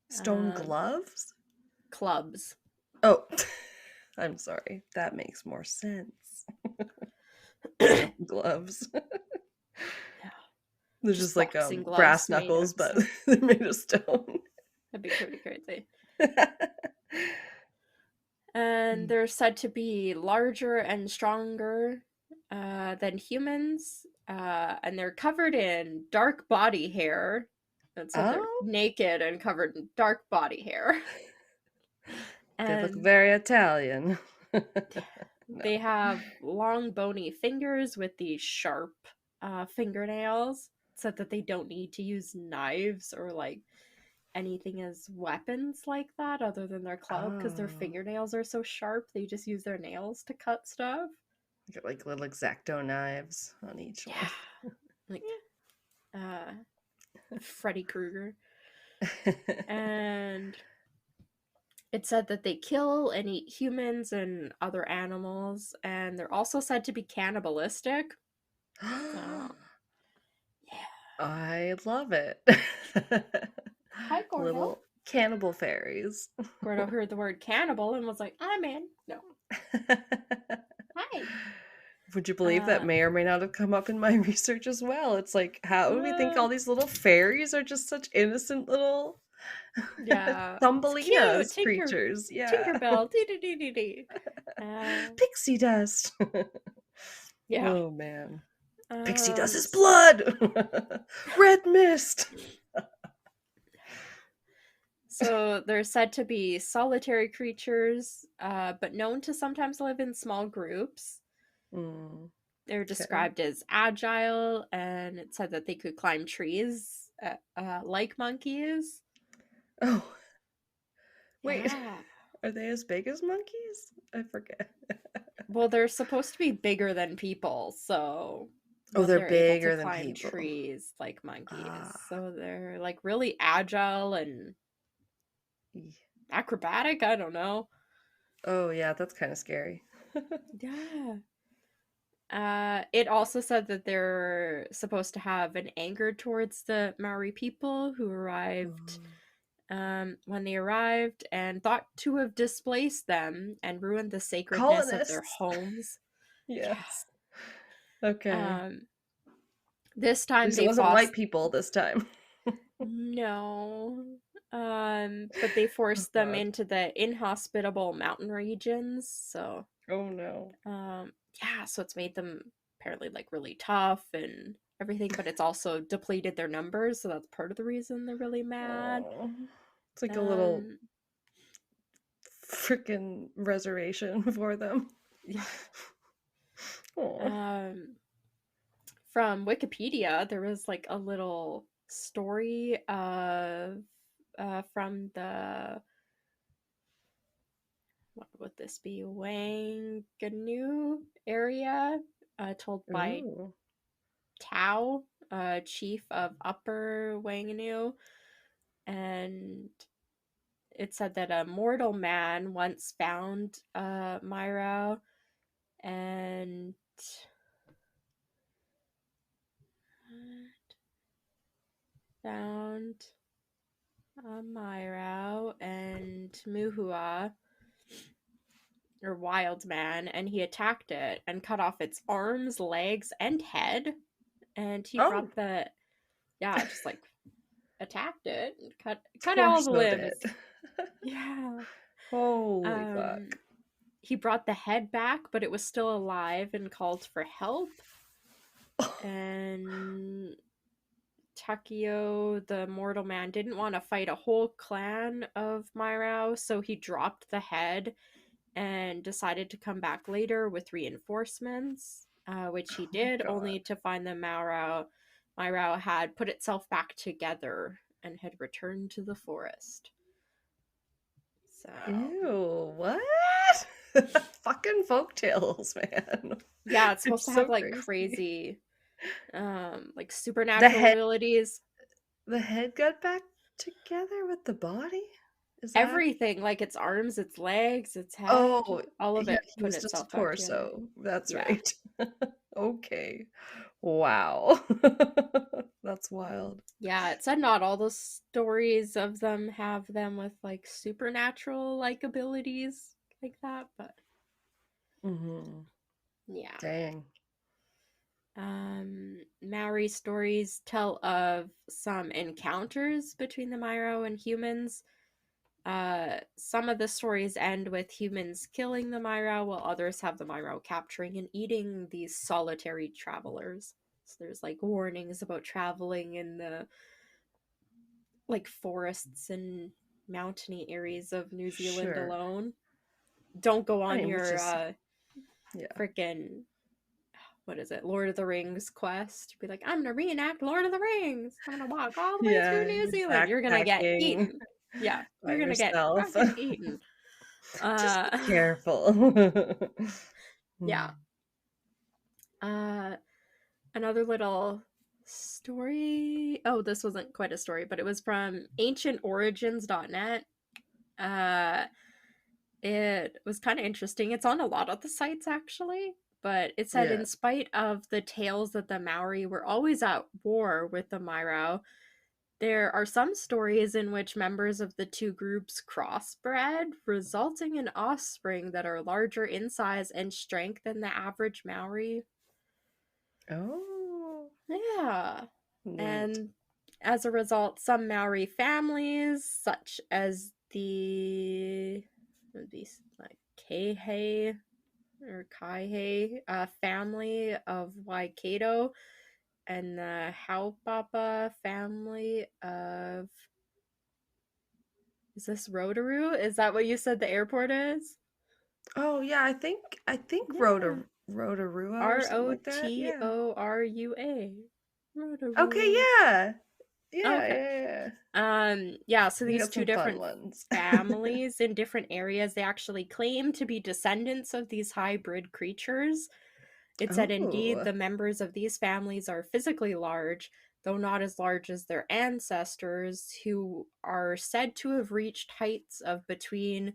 Stone gloves? Clubs. Oh, I'm sorry. That makes more sense. Stone gloves. Yeah. They're just like boxing gloves brass made knuckles, of but stone. they're made of stone. That'd be pretty crazy. And they're said to be larger and stronger than humans. And they're covered in dark body hair. It said they're Oh, naked and covered in dark body hair. they look And very Italian. they have long bony fingers with these sharp fingernails. It said that they don't need to use knives or like anything as weapons like that other than their club because their Oh, fingernails are so sharp they just use their nails to cut stuff. got like little X-Acto knives on each Yeah. Like Freddy Krueger. And it said that they kill and eat humans and other animals, and they're also said to be cannibalistic. So, yeah. I love it. Hi, Gordo. Little cannibal fairies. Gordo heard the word cannibal and was like, I'm in. No. Hi. Would you believe that may or may not have come up in my research as well? It's like, how do we think all these little fairies are just such innocent little Yeah. Thumbelina's Cute. creatures? Yeah. Tinkerbell. Dee-dee-dee-dee-dee. Pixie dust. Yeah. Oh, man. Pixie dust is blood. Red mist. So they're said to be solitary creatures, but known to sometimes live in small groups. They're described as agile, and it said that they could climb trees like monkeys. Oh. Wait. Yeah. Are they as big as monkeys? I forget. Well, they're supposed to be bigger than people, so They're bigger able to than climb people. trees like monkeys. So they're like really agile and acrobatic. I don't know. Oh yeah, that's kind of scary. Yeah. It also said that they're supposed to have an anger towards the Maori people who arrived when they arrived and thought to have displaced them and ruined the sacredness of their Colonists. homes. Yes. Okay. This At time least it they wasn't forced white people this time. no. But they Oh forced them god. into the inhospitable mountain regions, so Oh no. yeah, so it's made them apparently like really tough and everything, but it's also depleted their numbers, so that's part of the reason they're really mad. Oh. It's like a little Um freaking reservation for them. yeah. Oh. From Wikipedia, there was like a little story of from the what would this be, Wanganu area, told by Ooh. Tao, chief of Upper Wanganu, and it said that a mortal man once found Myra and found Myra and Muhua, or wild man, and he attacked it and cut off its arms, legs, and head. And he Oh, brought the just like attacked it and cut all the torso limbs. dead. Yeah. Holy fuck. He brought the head back, but it was still alive and called for help. And Takio, the mortal man, didn't want to fight a whole clan of Myrao, so he dropped the head and decided to come back later with reinforcements, which he did, only to find the Myrao had put itself back together and had returned to the forest. So Ew, what? Fucking folktales, man. yeah, it's supposed to have like crazy like supernatural abilities. The head got back together with the body? Is that Everything, like its arms, its legs, its head, Oh, all of yeah, it he put was just a itself back together. torso. That's Yeah. right. Okay. Wow. That's wild. Yeah, it said not all the stories of them have them with like supernatural like abilities like that, but Mm-hmm. yeah. Dang. Maori stories tell of some encounters between the Myro and humans. Some of the stories end with humans killing the Myro, while others have the Myro capturing and eating these solitary travelers. So there's like warnings about traveling in the like forests and mountainy areas of New Zealand Sure. alone. Don't go I on mean, which your is, yeah. freaking what is it, Lord of the Rings quest. Be like, I'm gonna reenact Lord of the Rings. I'm gonna walk all the way through New You're Zealand. You're gonna get backpacking eaten. Yeah, by you're gonna get yourself. fucking eaten. Just be careful. Yeah. Another little story. Oh, this wasn't quite a story, but it was from ancientorigins.net. It was kind of interesting. It's on a lot of the sites actually, but it said Yeah. in spite of the tales that the Maori were always at war with the Myro, there are some stories in which members of the two groups crossbred, resulting in offspring that are larger in size and strength than the average Maori. Oh. Yeah. Neat. And as a result, some Maori families, such as the like Keihe or Kaihei family of Waikato, and the Haupapa family of, is this Rotorua? Is that what you said the airport is? Oh yeah, I think Yeah. Rotorua or something like that. Yeah. Rotorua. Okay, Rotorua. yeah. Oh, Yeah, okay. yeah, yeah. Yeah, so We these got two some fun different ones. families in different areas, they actually claim to be descendants of these hybrid creatures. It said indeed Oh. the members of these families are physically large, though not as large as their ancestors, who are said to have reached heights of between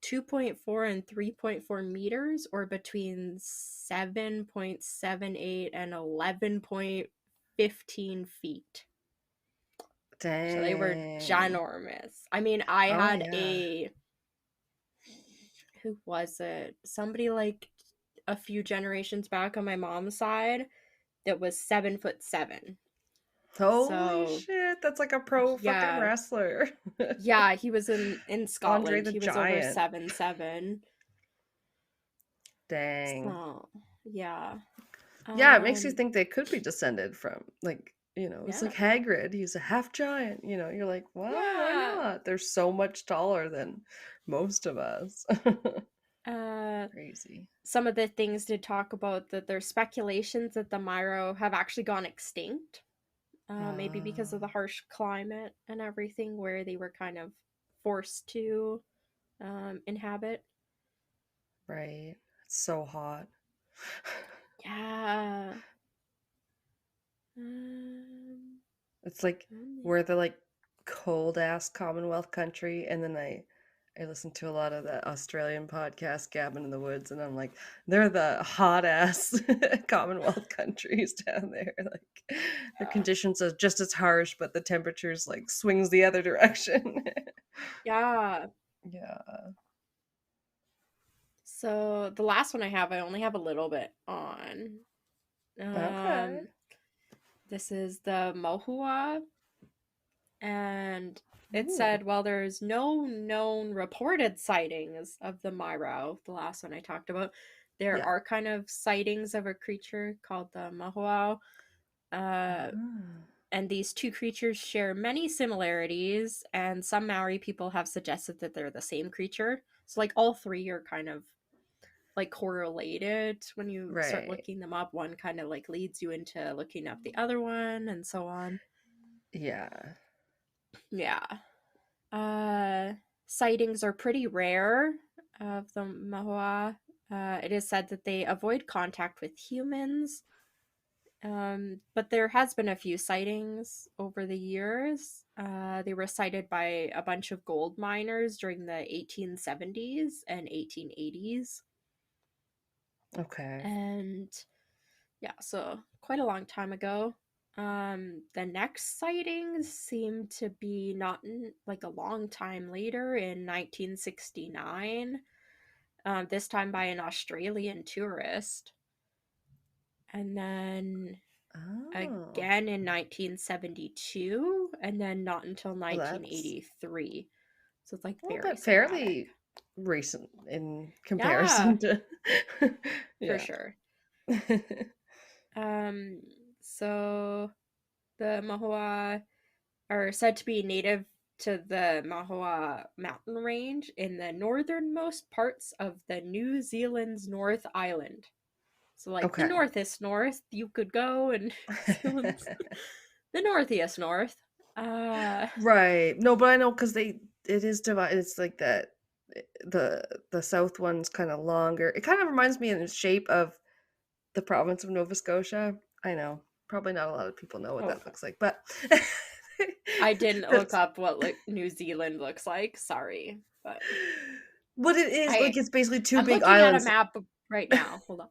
2.4 and 3.4 meters, or between 7.78 and 11.15 feet. So they were Dang. ginormous. I mean, I Oh had yeah. who was it? Somebody like a few generations back on my mom's side that was 7'7". Holy So shit, that's like a pro fucking yeah, wrestler. yeah, he was in Andre Scotland. the He was over Giant. 7'7". Dang. So yeah, Yeah, it makes you um, think they could be descended from, like, it's yeah, like Hagrid. He's a half giant. You're like, well, why yeah. not? They're so much taller than most of us. Uh, Crazy. some of the things did talk about that there's speculations that the Myro have actually gone extinct. Maybe because of the Ah, harsh climate and everything, where they were kind of forced to inhabit. right. It's so hot. Yeah. Um, It's like we're the like cold ass Commonwealth country, and then I listen to a lot of the Australian podcast, Gavin in the Woods, and I'm like, they're the hot ass Commonwealth countries down there. Like their yeah. conditions are just as harsh, but the temperatures like swings the other direction. Yeah. Yeah. So the last one I only have a little bit on. Okay. This is the Mohua, and it Ooh. said, while there's no known reported sightings of the Myro, the last one I talked about, there Yeah. are kind of sightings of a creature called the Mohua. Uh, Ah. and these two creatures share many similarities, and some Maori people have suggested that they're the same creature. So, like, all three are kind of like correlated when you start Right. looking them up. One kind of like leads you into looking up the other one, and so on. Yeah. Yeah. Sightings are pretty rare of the Mahua. It is said that they avoid contact with humans. But there has been a few sightings over the years. They were sighted by a bunch of gold miners during the 1870s and 1880s. Okay. And yeah, so quite a long time ago. The next sightings seem to be not like a long time later in 1969. This time by an Australian tourist. And then Oh. again in 1972, and then not until Well, that's 1983. So it's like well, very but sporadic. fairly recent in Yeah, comparison to for yeah. sure. Um, so the Mahua are said to be native to the Mahua mountain range in the northernmost parts of the New Zealand's North Island. So, like the Okay. northest north, you could go, and Zealand's the northiest north. Right. No, but I know because it is divided. It's like that. The south one's kind of longer. It kind of reminds me in the shape of the province of Nova Scotia. I know. Probably not a lot of people know what that Okay. looks like, but I didn't look that's up what like New Zealand looks like. Sorry, but what it is. Like it's basically two I'm big looking at a islands. map right now. Hold on.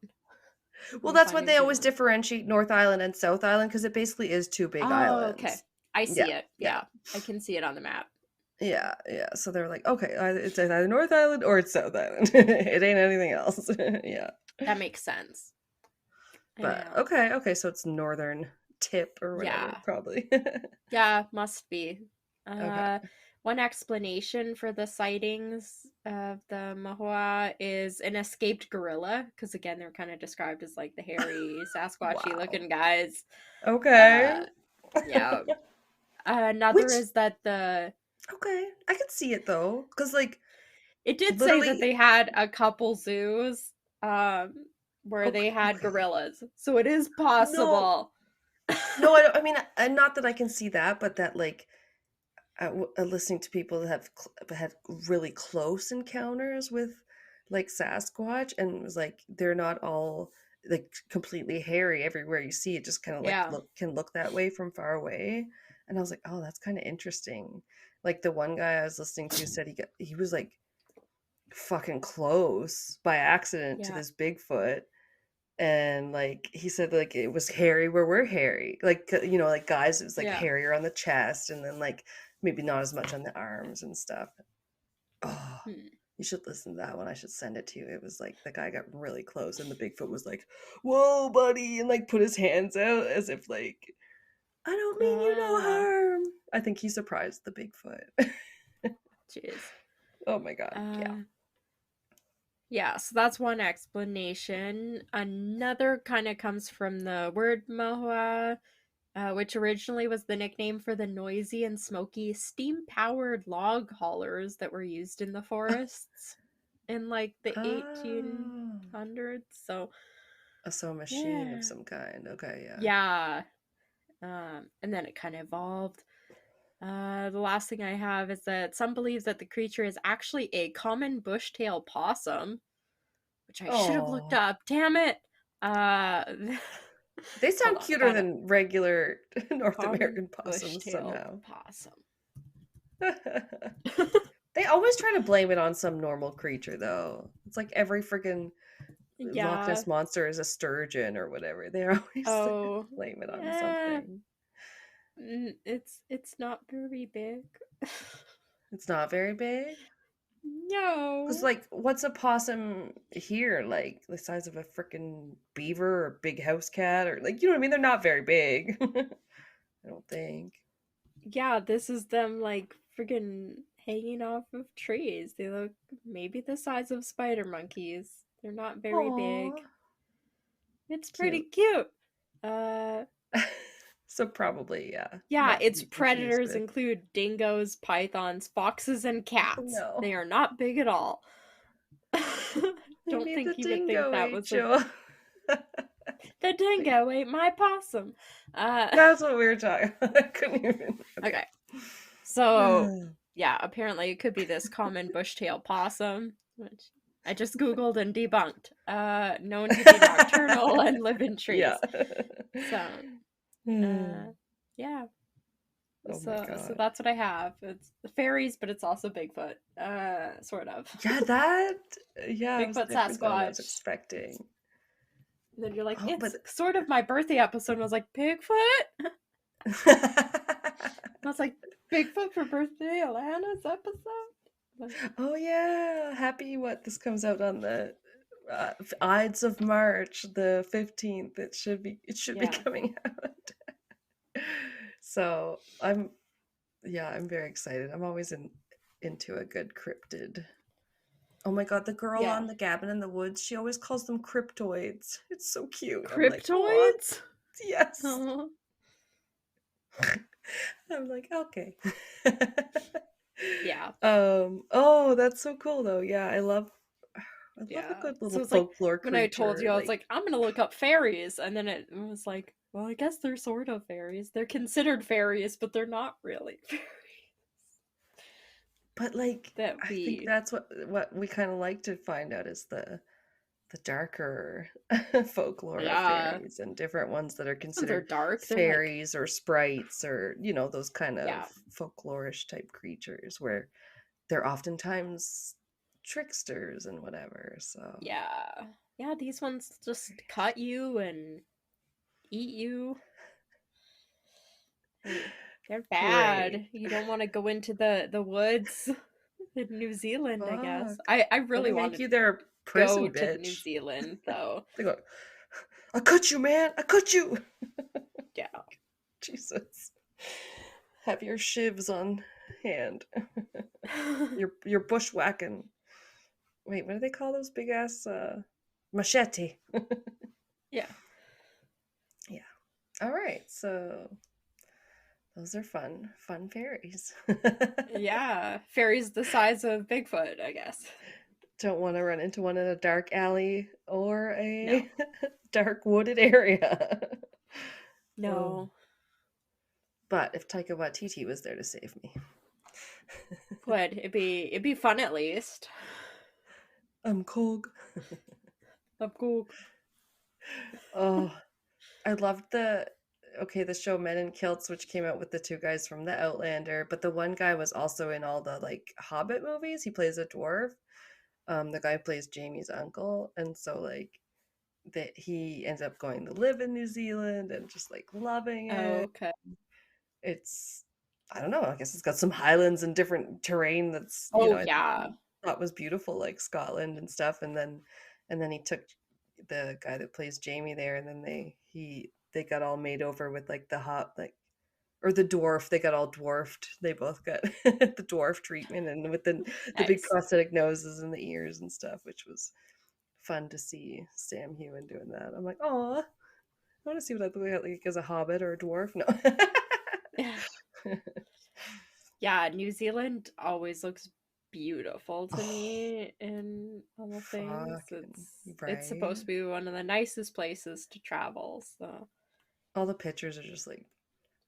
Let Well, me that's find what New they always Zealand. differentiate North Island and South Island because it basically is two big Oh, okay. islands. I Yeah, see it. yeah, Yeah, I can see it on the map. yeah. So they're like, okay, it's either North Island or it's South Island. It ain't anything else. Yeah, That makes sense. but Yeah. okay. So it's northern tip or whatever, Yeah. probably. Yeah, must be. Okay. Uh, one explanation for the sightings of the Mahua is an escaped gorilla, because again, they're kind of described as like the hairy, Sasquatchy Wow. looking guys. Okay. Uh, yeah. Another Which is that the okay, I can see it though, because like it did say that literally, they had a couple zoos um where they had okay. gorillas. So it is No, possible. no. I mean, not that I can see that, but that like listening to people that have had really close encounters with like Sasquatch, and it was like they're not all like completely hairy everywhere you see it, just kind of like Yeah. look that way from far away. And I was like, oh, that's kind of interesting. Like the one guy I was listening to said he was like fucking close by accident to Yeah. this Bigfoot, and like he said like it was hairy where we're hairy, like like guys it was like Yeah. hairier on the chest and then like maybe not as much on the arms and stuff. Oh, Hmm. You should listen to that one. I should send it to you. It was like the guy got really close and the Bigfoot was like, "Whoa, buddy," and like put his hands out as if like, "I don't mean you no harm." I think he surprised the Bigfoot. Jeez. Oh my god. Yeah. Yeah, so that's one explanation. Another kind of comes from the word mahua, which originally was the nickname for the noisy and smoky steam-powered log haulers that were used in the forests in like the 1800s. So a machine of some kind. Okay, yeah. And then it kind of evolved. The last thing I have is that some believe that the creature is actually a common bush-tail possum, which I should have looked up. Damn it! They sound cuter than regular North American possums somehow. Possum. They always try to blame it on some normal creature, though. It's like every freaking Loch Ness monster is a sturgeon or whatever. They always blame it on something. It's not very big. It's not very big? No. Because, like, what's a possum here? Like, the size of a freaking beaver or big house cat? Or, like, you know what I mean? They're not very big. I don't think. Yeah, this is them, like, freaking hanging off of trees. They look maybe the size of spider monkeys. They're not very big. It's pretty cute. So probably, yeah. Yeah, its predators include dingoes, pythons, foxes, and cats. No. They are not big at all. Don't think you would think that was the dingo ate my possum. That's what we were talking about. I couldn't even. Okay. So, yeah, apparently it could be this common bush-tail possum, which I just Googled and debunked. Known to be nocturnal and live in trees. Yeah. So, yeah. Oh so that's what I have. It's fairies, but it's also Bigfoot. Sort of. Yeah, Bigfoot Sasquatch. I was expecting. And then you're like, it's sort of my birthday episode. And I was like, Bigfoot? I was like, Bigfoot for birthday, Alanna's episode? Oh yeah, happy this comes out on the Ides of March, the 15th. It should be coming out. So I'm very excited. I'm always into a good cryptid. Oh my god, the girl on the Cabin in the Woods, she always calls them cryptoids. It's so cute. Cryptoids? Yes. Oh. I'm like, okay. Yeah. Oh, that's so cool though. Yeah, I love a good little folklore creature. When I told you, I was like, I'm gonna look up fairies, and then it was like, well, I guess they're sort of fairies. They're considered fairies, but they're not really fairies. But like, I think that's what we kind of like to find out is the darker folklore of fairies and different ones that are considered fairies or sprites or those kind of folklorish type creatures where they're oftentimes tricksters and whatever. So yeah, these ones just cut you and eat you. They're bad. Great. You don't want to go into the woods in New Zealand, I guess. I really want to their prison go bitch. to New Zealand, though. They go, I cut you, man. I cut you. Yeah. Jesus. Have your shivs on hand. You're bushwhacking. Wait, what do they call those big ass machete? Yeah. Yeah. All right. So those are fun fairies. Yeah. Fairies the size of Bigfoot, I guess. Don't want to run into one in a dark alley or a dark wooded area. No. But if Taika Waititi was there to save me. Would. It'd be fun at least. I'm Cog. I'm Cog. Oh, I loved the show Men in Kilts, which came out with the two guys from the Outlander, but the one guy was also in all the like Hobbit movies. He plays a dwarf. The guy plays Jamie's uncle, and so like that he ends up going to live in New Zealand and just like loving it. Oh, okay. It's I don't know. I guess it's got some highlands and different terrain. That's yeah. thought was beautiful, like Scotland and stuff. And then he took the guy that plays Jamie there, and then they got all made over with like the hot like or the dwarf. They got all dwarfed. They both got the dwarf treatment, and with the big Nice. prosthetic noses and the ears and stuff, which was fun to see Sam Hewen doing that. I'm like, oh, I want to see what I look like as a hobbit or a dwarf. No. Yeah, New Zealand always looks beautiful to Oh, me in all things. fucking It's supposed to right. be one of the nicest places to travel. So All the pictures are just like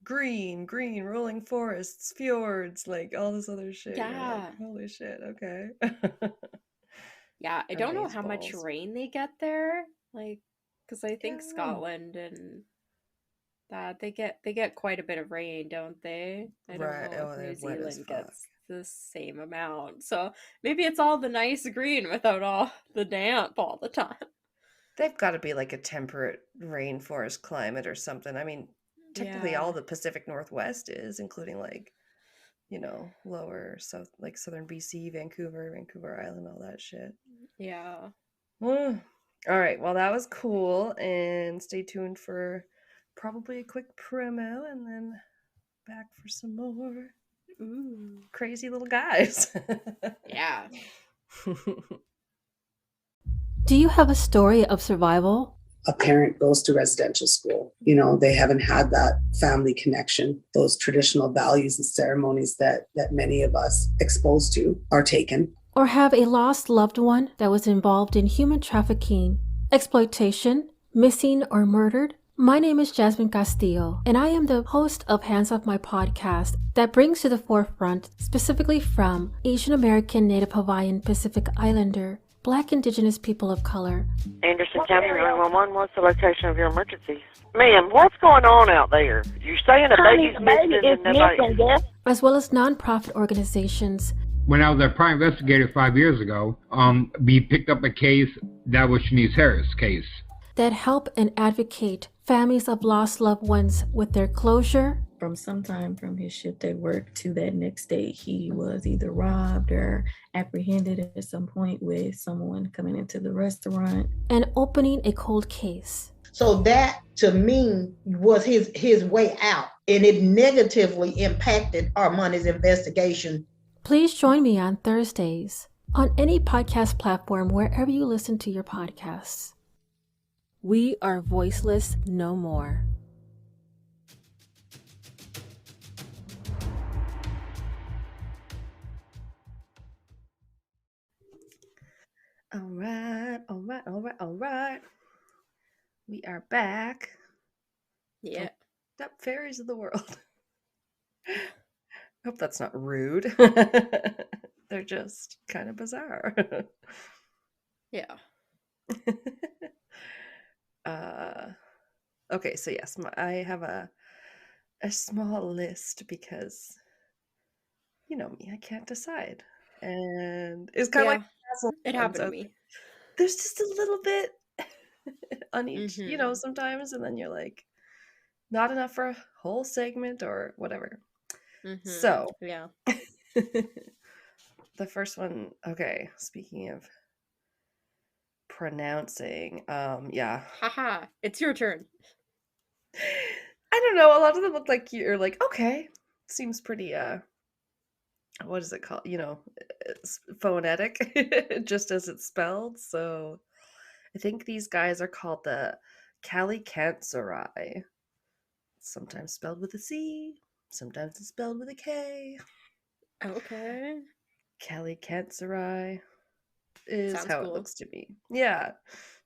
green, green, rolling forests, fjords, like all this other shit. You're like, yeah, holy shit, okay. yeah. I don't know Amaze how much balls. rain they get there, like, because I Yeah, I think don't know. Scotland and that they get quite a bit of rain, don't they? I don't Right. know if Oh, New they're wet as Zealand fuck. gets the same amount. So maybe it's all the nice green without all the damp all the time. They've got to be like a temperate rainforest climate or something. I mean, technically all Yeah. the Pacific Northwest is, including like, lower south, like southern BC, Vancouver Island, all that shit. Yeah. Mm. All right. Well, that was cool. And stay tuned for probably a quick promo and then back for some more Ooh. crazy little guys. Yeah. Do you have a story of survival? A parent goes to residential school. They haven't had that family connection. Those traditional values and ceremonies that many of us exposed to are taken. Or have a lost loved one that was involved in human trafficking, exploitation, missing, or murdered? My name is Jasmine Castillo, and I am the host of Hands Off My podcast that brings to the forefront, specifically from Asian American, Native Hawaiian, Pacific Islander, Black Indigenous people of color. Anderson County 911, what's the location of your emergency? Ma'am, what's going on out there? You're saying a baby's missing and nobody... As well as nonprofit organizations. When I was a private investigator 5 years ago, we picked up a case that was Shanice Harris' case. That help and advocate families of lost loved ones with their closure. From sometime from his shift at work to that next day, he was either robbed or apprehended at some point with someone coming into the restaurant. And opening a cold case. So that, to me, was his way out, and it negatively impacted Armani's investigation. Please join me on Thursdays on any podcast platform wherever you listen to your podcasts. We are voiceless no more. All right. We are back. Yeah. Up fairies of the world. Hope that's not rude. They're just kind of bizarre. Yeah. Okay, so yes, I have a small list because you know me, I can't decide. And it's kind of like it happened to me. There's just a little bit on each, sometimes, and then you're like, not enough for a whole segment or whatever. So, yeah. The first one, okay, speaking of pronouncing, yeah. Haha, it's your turn. I don't know, a lot of them look like you're like, okay, seems pretty, what is it called? It's phonetic, just as it's spelled. So I think these guys are called the cked. Sometimes spelled with a C, sometimes it's spelled with a K. Okay. cked is Sounds how cool. it looks to me. Yeah,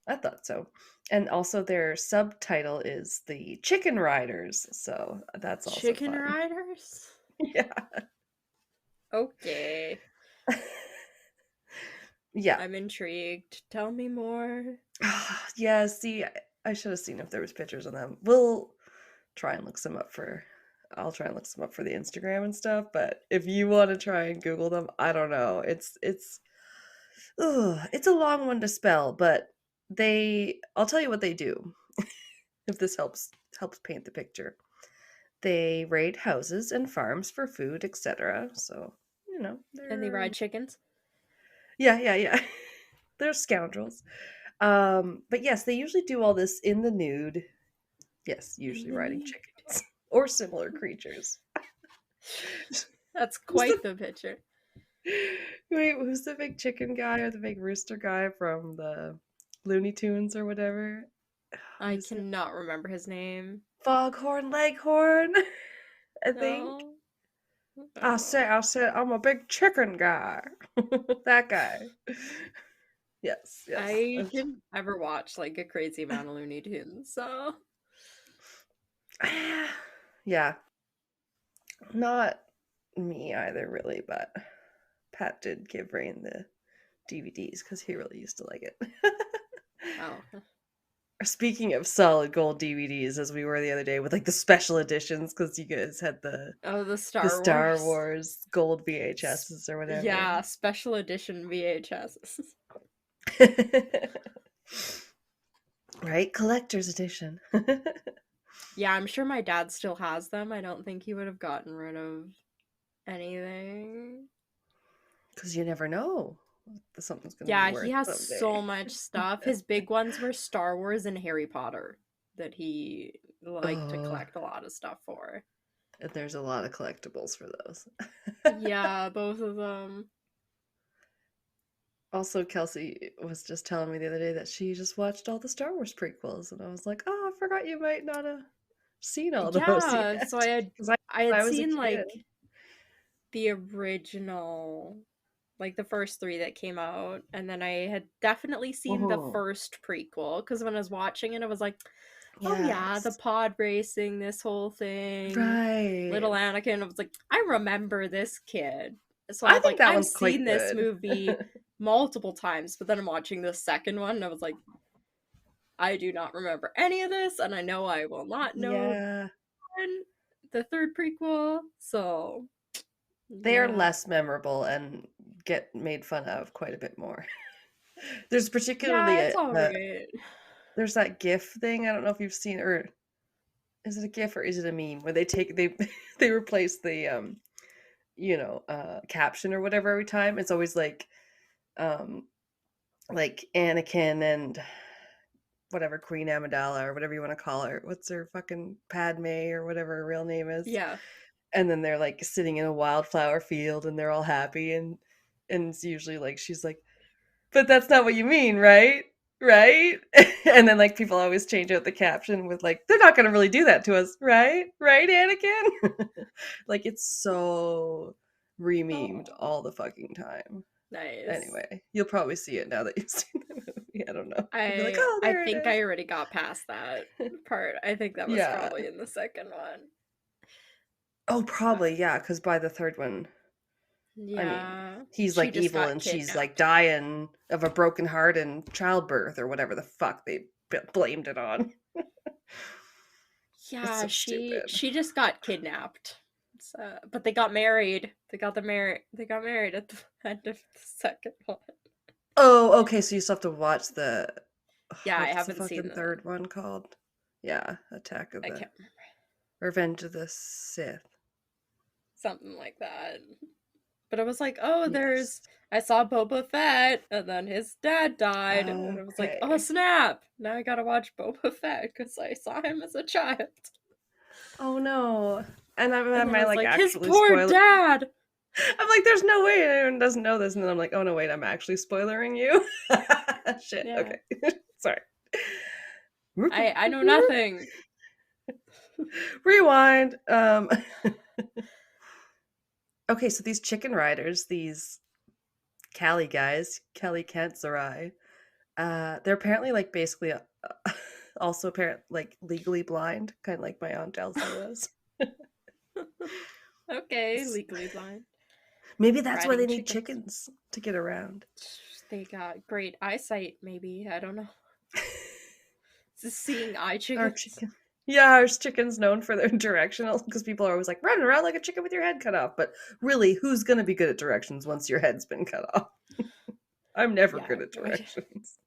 I thought so. And also their subtitle is the Chicken Riders, so that's also Chicken fun. Riders? Yeah. Okay. Yeah. I'm intrigued. Tell me more. Yeah, see, I should have seen if there was pictures of them. I'll try and look some up for the Instagram and stuff, but if you want to try and Google them, I don't know. It's a long one to spell, but I'll tell you what they do. If this helps paint the picture. They raid houses and farms for food, etc. So, And they ride chickens? Yeah. They're scoundrels. But yes, they usually do all this in the nude. Yes, usually riding chickens or similar creatures. That's Who's quite the picture. Wait, who's the big chicken guy or the big rooster guy from the Looney Tunes or whatever? I Who's it? cannot remember his name. Foghorn Leghorn, I think. No. I said, I'm a big chicken guy. That guy. Yes. I didn't ever watch like a crazy amount of Looney Tunes, so Yeah. Not me either, really, but Pat did give Rain the DVDs because he really used to like it. oh. Speaking of solid gold DVDs, as we were the other day with like the special editions, because you guys had the Star Wars gold VHSs or whatever. Yeah, special edition VHSs. Right? Collector's edition. Yeah, I'm sure my dad still has them. I don't think he would have gotten rid of anything. Because you never know. Something's gonna be worth he has someday. so much stuff. His big ones were Star Wars and Harry Potter that he liked to collect a lot of stuff for. And there's a lot of collectibles for those. Yeah, both of them. Also, Kelsey was just telling me the other day that she just watched all the Star Wars prequels, and I was like, "Oh, I forgot you might not have seen all those yet." So I had was a seen kid. like the original, like the first 3 that came out, and then I had definitely seen the first prequel because when I was watching it, I was like, "Oh yeah, the pod racing, this whole thing, right? Little Anakin." I was like, "I remember this kid." So I think that I've one's quite seen this good. movie multiple times, but then I'm watching the second one, and I was like, I do not remember any of this, and I know I will not know the third prequel, so they are less memorable and get made fun of quite a bit more. There's particularly it's all right. There's that GIF thing. I don't know if you've seen, or is it a GIF or is it a meme where they replace the caption or whatever every time. It's always like Anakin and whatever Queen Amidala or whatever you want to call her. What's her fucking Padme or whatever her real name is? Yeah. And then they're like sitting in a wildflower field and they're all happy and it's usually like she's like, but that's not what you mean, right? Right? And then like people always change out the caption with like, they're not gonna really do that to us, right? Right, Anakin? Like it's so re-memed all the fucking time. Nice. Anyway, you'll probably see it now that you've seen the movie. I don't know. I think I already got past that part. I think that was probably in the second one. Oh, probably, yeah, because by the third one, I mean, he's like evil and she's like dying of a broken heart and childbirth or whatever the fuck they blamed it on. Yeah, she just got kidnapped. But they got married. They got married at the end of the second one. Oh, okay. So you still have to watch the. Yeah, I haven't seen the third one called. Yeah, Attack of the. I can't remember. Revenge of the Sith. Something like that. But I was like, oh, I saw Boba Fett, and then his dad died, and I was like, oh snap! Now I gotta watch Boba Fett because I saw him as a child. Oh no! And I'm like actually his poor dad. I'm like, there's no way anyone doesn't know this, and then I'm like, oh no, wait, I'm actually spoilering you. Shit. Yeah. Okay, sorry. I know nothing. Rewind. Okay, so these chicken riders, these Cali guys, Kelly Kent Sarai, they're apparently like basically also like legally blind, kind of like my Aunt Elsie was. Okay, legally blind. Maybe that's why they need chickens to get around. They got great eyesight, maybe. I don't know. Seeing eye chickens. Yeah, our chicken's known for their directional, because people are always like, running around like a chicken with your head cut off. But really, who's going to be good at directions once your head's been cut off? I'm never good at directions.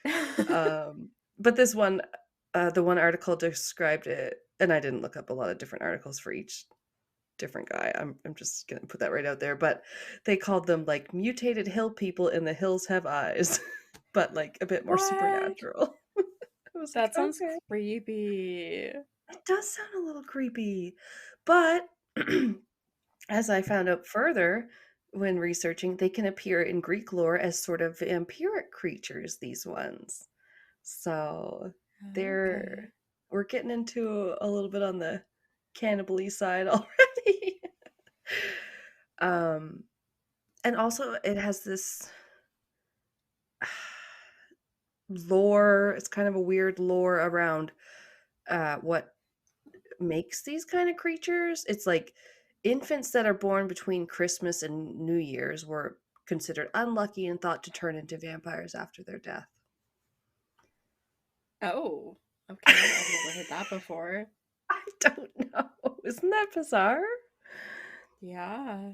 But this one, the one article described it, and I didn't look up a lot of different articles for each different guy. I'm just gonna put that right out there. But they called them like mutated hill people in the hills have eyes, but like a bit more What? supernatural. I was like, That sounds okay. creepy. It does sound a little creepy, but as I found out further when researching, they can appear in Greek lore as sort of vampiric creatures, these ones. So Okay. we're getting into a little bit on the cannibal-y side already. And also it has this lore, it's kind of a weird lore around what makes these kind of creatures. It's like infants that are born between Christmas and New Year's were considered unlucky and thought to turn into vampires after their death. Oh, okay. I've never heard that before. I don't know. Isn't that bizarre? Yeah.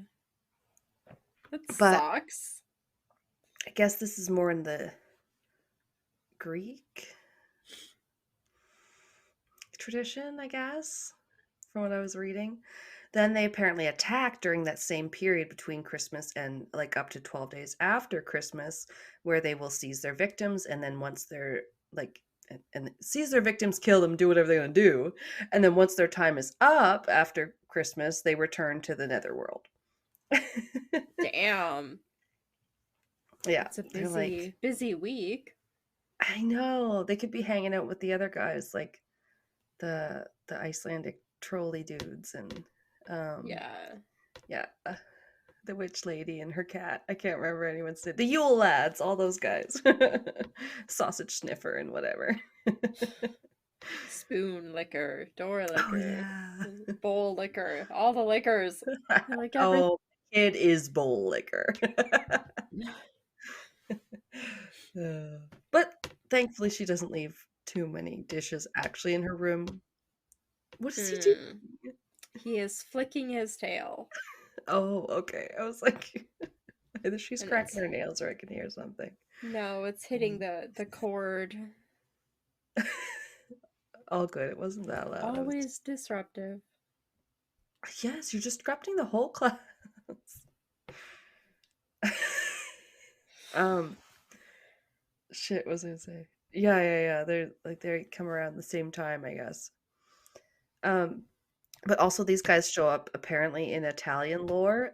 That But sucks. I guess this is more in the Greek tradition, I guess, from what I was reading. Then they apparently attack during that same period between Christmas and like up to 12 days after Christmas, where they will seize their victims. And then once they're like, and seize their victims, kill them, do whatever they're going to do. And then once their time is up after Christmas, they return to the netherworld. Damn. Yeah. It's a they're like, busy week. I know. They could be hanging out with the other guys, like the Icelandic trolley dudes and the witch lady and her cat. I can't remember anyone's name. The Yule lads, all those guys. Sausage sniffer and whatever. Spoon liquor, door Oh liquor, yeah. bowl liquor, all the liquors. I like everything. Oh, it is bowl liquor. But thankfully she doesn't leave too many dishes actually in her room. What does he do? He is flicking his tail. Oh, okay. I was like, either she's And cracking her nails or I can hear something. No, it's hitting the cord. All good. It wasn't that loud. Always disruptive. Yes, you're disrupting the whole class. Shit, what was I gonna say? Yeah. They're like they come around the same time, I guess. But also these guys show up apparently in Italian lore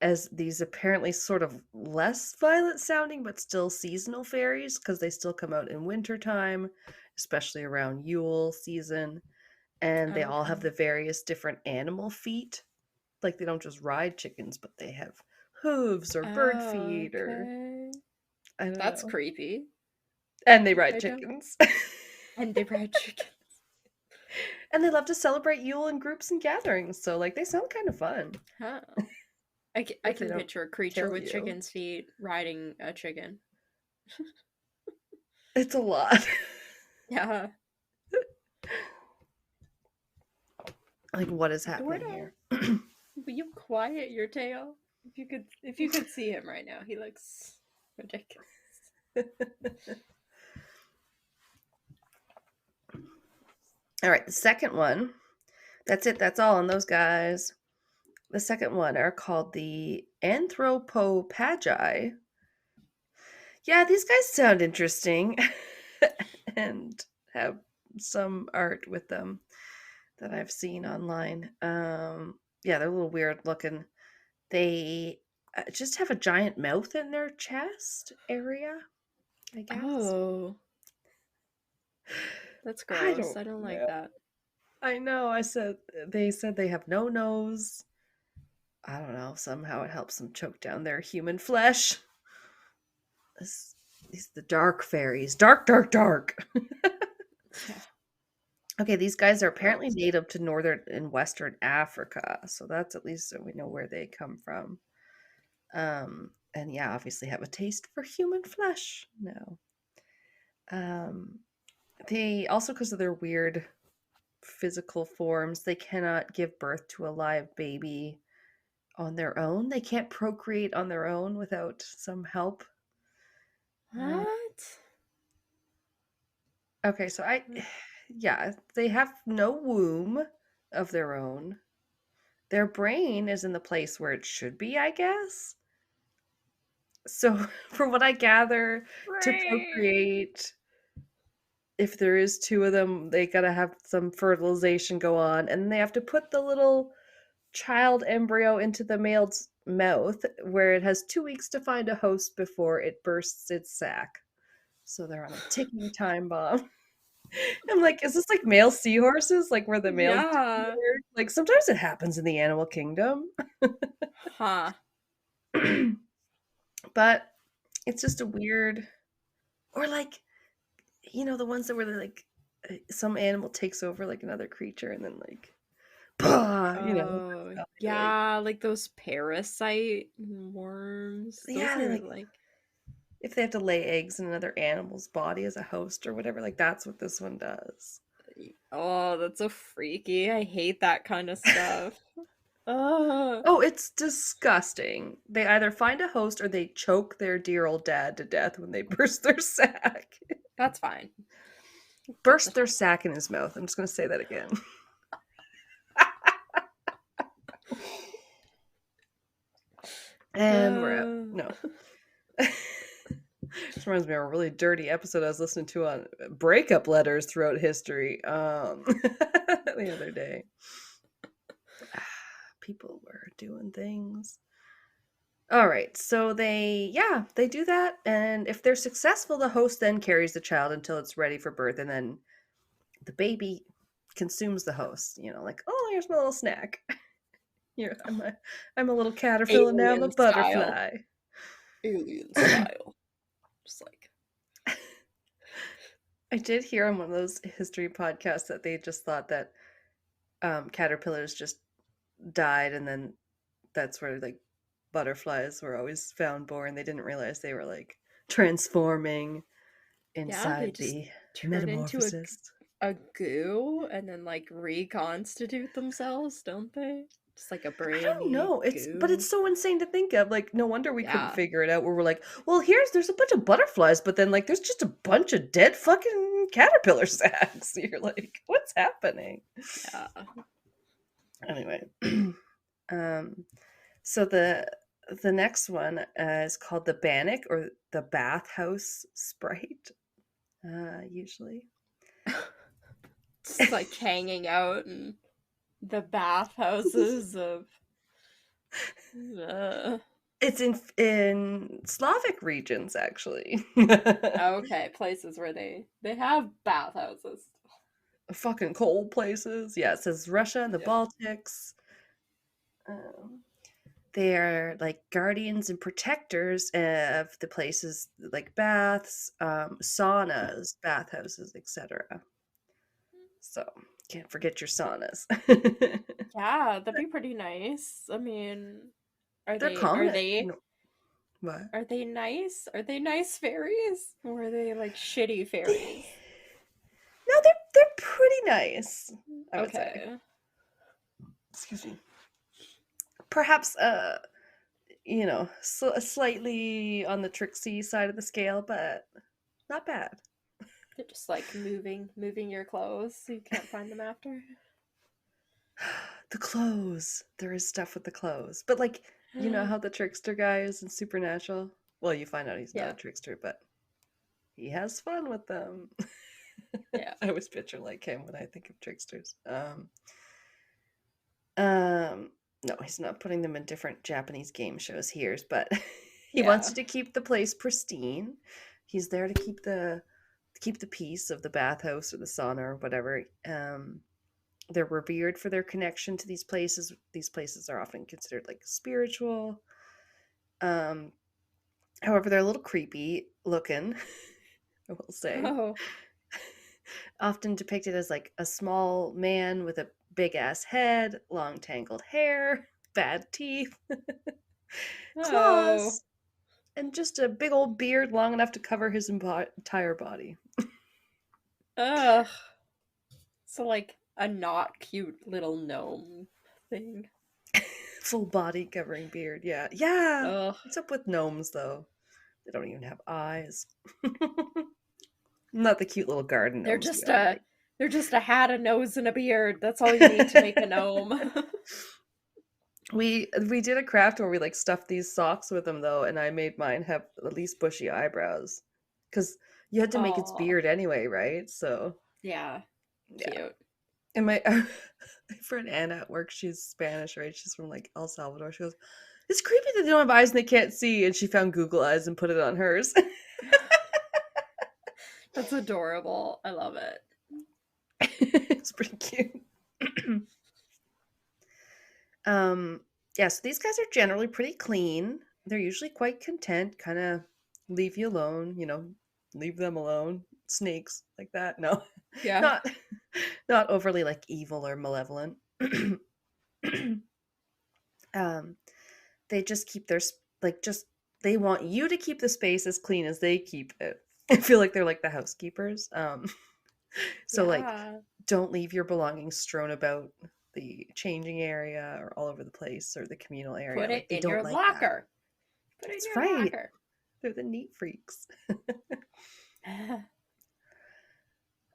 as these apparently sort of less violent sounding but still seasonal fairies because they still come out in wintertime, especially around Yule season. And they all have the various different animal feet. Like they don't just ride chickens, but they have hooves or bird feet or I don't That's know. creepy. And they ride chickens. And they ride chickens. And they love to celebrate Yule in groups and gatherings. So like they sound kind of fun. Huh. I can picture a creature with chicken's feet riding a chicken. It's a lot. Yeah. Like what is happening here? Will you quiet your tail? If you could see him right now, he looks ridiculous. All right, the second one. That's it. That's all on those guys. The second one are called the Anthropopagi. Yeah, these guys sound interesting and have some art with them that I've seen online. Yeah, they're a little weird looking. They just have a giant mouth in their chest area, I guess. Oh. That's gross. I don't like that. I know. They said they have no nose. I don't know. Somehow it helps them choke down their human flesh. These are the dark fairies. Dark. Okay, these guys are apparently native to northern and western Africa, so that's at least so we know where they come from. And yeah, obviously have a taste for human flesh now. They also, because of their weird physical forms, they cannot give birth to a live baby on their own. They can't procreate on their own without some help. What? Okay, so yeah, they have no womb, of their own. Their brain is in the place where it should be, I guess. So, from what I gather, to procreate, if there is two of them, they gotta have some fertilization go on, and they have to put the little child embryo into the male's mouth, where it has 2 weeks to find a host before it bursts its sac. So they're on a ticking time bomb. I'm like, is this like male seahorses? Like where the males Yeah. like sometimes it happens in the animal kingdom. Huh. But it's just a weird, or like, you know, the ones that were like some animal takes over like another creature and then like you know, Oh, yeah, like those parasite worms. Those yeah, are like like if they have to lay eggs in another animal's body as a host or whatever, like that's what this one does. oh, that's so freaky. I hate that kind of stuff. Oh, Oh, it's disgusting. They either find a host or they choke their dear old dad to death when they burst their sack. that's fine. Burst their sack in his mouth. I'm just going to say that again. And we're out. No. This reminds me of a really dirty episode I was listening to on breakup letters throughout history the other day. People were doing things. All right, so they do that, and if they're successful, the host then carries the child until it's ready for birth, and then the baby consumes the host. You know, like, oh, here's my little snack. Here, I'm a little caterpillar now. I'm a butterfly. Alien style. Just like I did hear on one of those history podcasts that they just thought that caterpillars just died, and then that's where like butterflies were always found born. They didn't realize they were like transforming inside the metamorphosis. into a goo and then like reconstitute themselves, don't they? Just like a brain. I don't know. But it's so insane to think of. Like, no wonder we couldn't figure it out. Where we're like, well, there's a bunch of butterflies, but then like there's just a bunch of dead fucking caterpillar sacks. You're like, what's happening? Yeah. Anyway, so the next one is called the bannock or the bathhouse sprite. Usually, just like hanging out in the bathhouses of. It's in Slavic regions, actually. Okay, places where they have bathhouses. Fucking cold places. Yeah, it says Russia and the Baltics. They are like guardians and protectors of the places like baths, saunas, bathhouses, etc. So can't forget your saunas. Yeah, that'd be pretty nice. I mean, They're common. What? Are they nice? Are they nice fairies? Or are they like shitty fairies? No, they're pretty nice, I would say. Excuse me. Perhaps slightly on the tricksy side of the scale, but not bad. They're just like moving your clothes so you can't find them after. The clothes. There is stuff with the clothes. But like, you know how the trickster guy is in Supernatural? Well, you find out he's not a trickster, but he has fun with them. Yeah. I always picture like him when I think of tricksters. No, he's not putting them in different Japanese game shows here, but he wants to keep the place pristine. He's there to keep the peace of the bathhouse or the sauna or whatever. They're revered for their connection to these places. These places are often considered like spiritual. However, they're a little creepy looking, I will say. Oh. Often depicted as like a small man with a big ass head, long tangled hair, bad teeth, claws, and just a big old beard long enough to cover his entire body. Ugh. So like a not cute little gnome thing. Full body covering beard, yeah. Yeah. Ugh. What's up with gnomes though? They don't even have eyes. Not the cute little garden gnomes. They're just They're just a hat, a nose, and a beard. That's all you need to make a gnome. We did a craft where we like stuffed these socks with them though, and I made mine have at least bushy eyebrows because you had to make its Aw. beard anyway, right? So Yeah. yeah. Cute. And my friend Anna at work, she's Spanish, right? She's from like El Salvador. She goes, "It's creepy that they don't have eyes and they can't see." And she found Google Eyes and put it on hers. That's adorable. I love it. It's pretty cute. Yeah, so these guys are generally pretty clean. They're usually quite content, kind of leave you alone, leave them alone. Snakes like that. No. Yeah. Not overly like evil or malevolent. They just keep their they want you to keep the space as clean as they keep it. I feel like they're like the housekeepers. So like don't leave your belongings strewn about the changing area or all over the place or the communal area. Put Like, it they in don't your like locker. That. Put it That's in your right. locker. They're the neat freaks.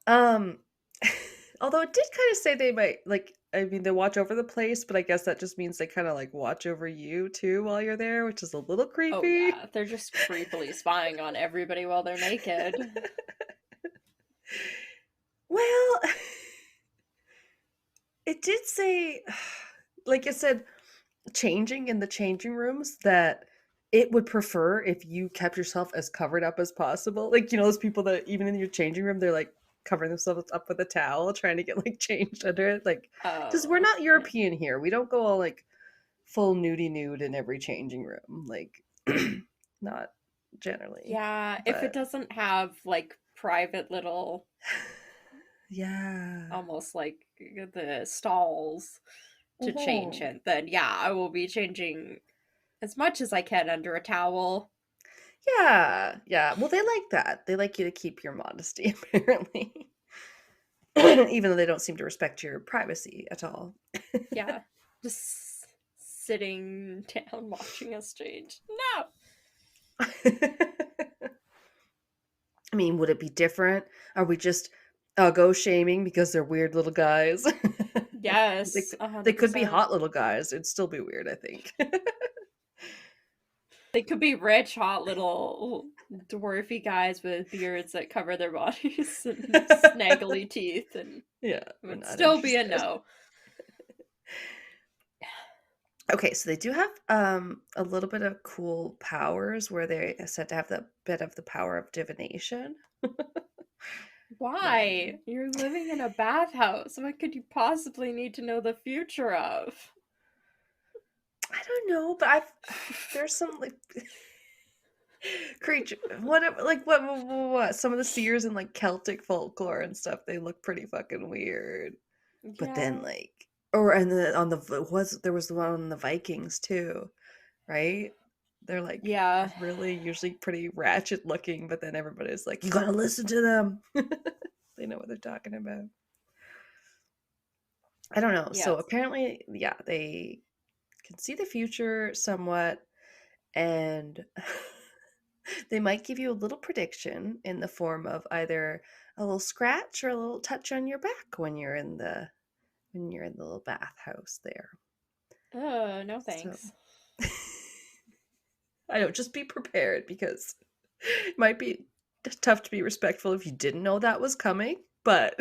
Although it did kind of say they might they watch over the place, but I guess that just means they kind of like watch over you too while you're there, which is a little creepy. Oh yeah, they're just creepily spying on everybody while they're naked. Well, it did say, like it said, changing in the changing rooms, that it would prefer if you kept yourself as covered up as possible. Like, those people that even in your changing room, they're like covering themselves up with a towel trying to get like changed under it. Like, because we're not European here. We don't go all like full nudie nude in every changing room. Like, not generally. Yeah, if it doesn't have like private little yeah, almost like the stalls to change it, then yeah, I will be changing as much as I can under a towel. Yeah. Well, they like that. They like you to keep your modesty, apparently. Even though they don't seem to respect your privacy at all. Yeah, just sitting down watching us change. No! I mean, would it be different? Are we just go shaming because they're weird little guys? Yes, they could be 100%. hot little guys. It'd still be weird, I think. They could be rich, hot little dwarfy guys with beards that cover their bodies and snaggly teeth, and yeah, it would still be a no. Okay, so they do have a little bit of cool powers where they're said to have that bit of the power of divination. Why? You're living in a bathhouse. What could you possibly need to know the future of? I don't know, but there's some like creature, whatever, like what some of the seers in like Celtic folklore and stuff, they look pretty fucking weird. Yeah. But then like, there was the one on the Vikings too, right? They're like, really usually pretty ratchet looking, but then everybody's like, you gotta listen to them. They know what they're talking about. I don't know. Yes. So apparently, they can see the future somewhat, and they might give you a little prediction in the form of either a little scratch or a little touch on your back when you're in the little bathhouse there. Oh, no thanks. So, I know, just be prepared, because it might be tough to be respectful if you didn't know that was coming, but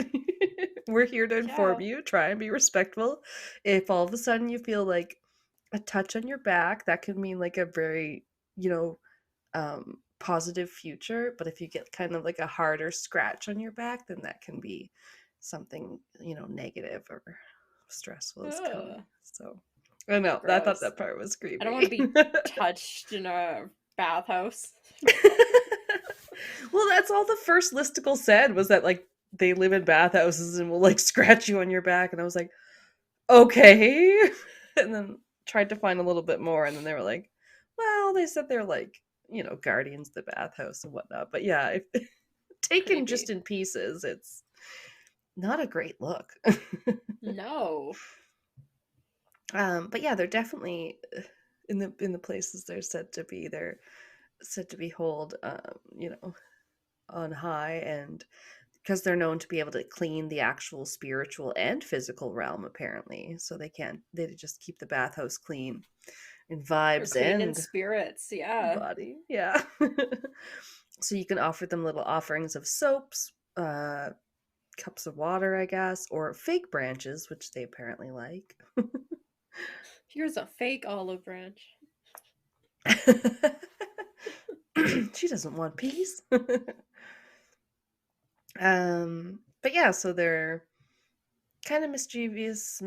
we're here to inform you. Try and be respectful. If all of a sudden you feel like a touch on your back, that could mean like a very, positive future. But if you get kind of like a harder scratch on your back, then that can be something, negative or stressful is coming. So I know. Gross. I thought that part was creepy. I don't want to be touched in a bathhouse. Well, that's all the first listicle said, was that like they live in bathhouses and will like scratch you on your back. And I was like, okay. And then tried to find a little bit more. And then they were like, well, they said they're like, guardians of the bathhouse and whatnot. But yeah, if taken just in pieces, it's not a great look. No. But yeah, they're definitely in the places they're said to be. They're said to be hold, on high, and because they're known to be able to clean the actual spiritual and physical realm, apparently. So they just keep the bathhouse clean in vibes cleaning and spirits, yeah. body. Yeah. So you can offer them little offerings of soaps, cups of water, I guess, or fake branches, which they apparently like. Here's a fake olive branch. She doesn't want peace. But yeah, so they're kind of mischievous,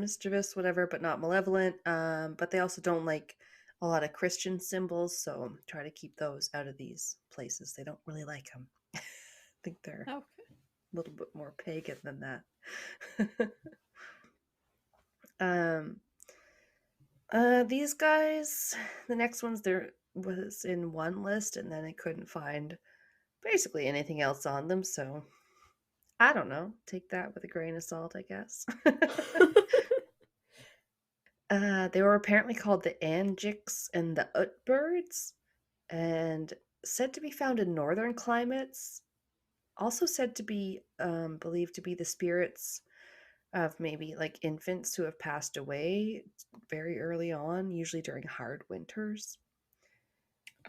whatever, but not malevolent. But they also don't like a lot of Christian symbols, so try to keep those out of these places. They don't really like them. I think they're a little bit more pagan than that. These guys, the next ones, there was in one list, and then I couldn't find basically anything else on them, so I don't know. Take that with a grain of salt, I guess. They were apparently called the Angics and the Utbirds, and said to be found in northern climates. Also said to be believed to be the spirits of maybe like infants who have passed away very early on, usually during hard winters.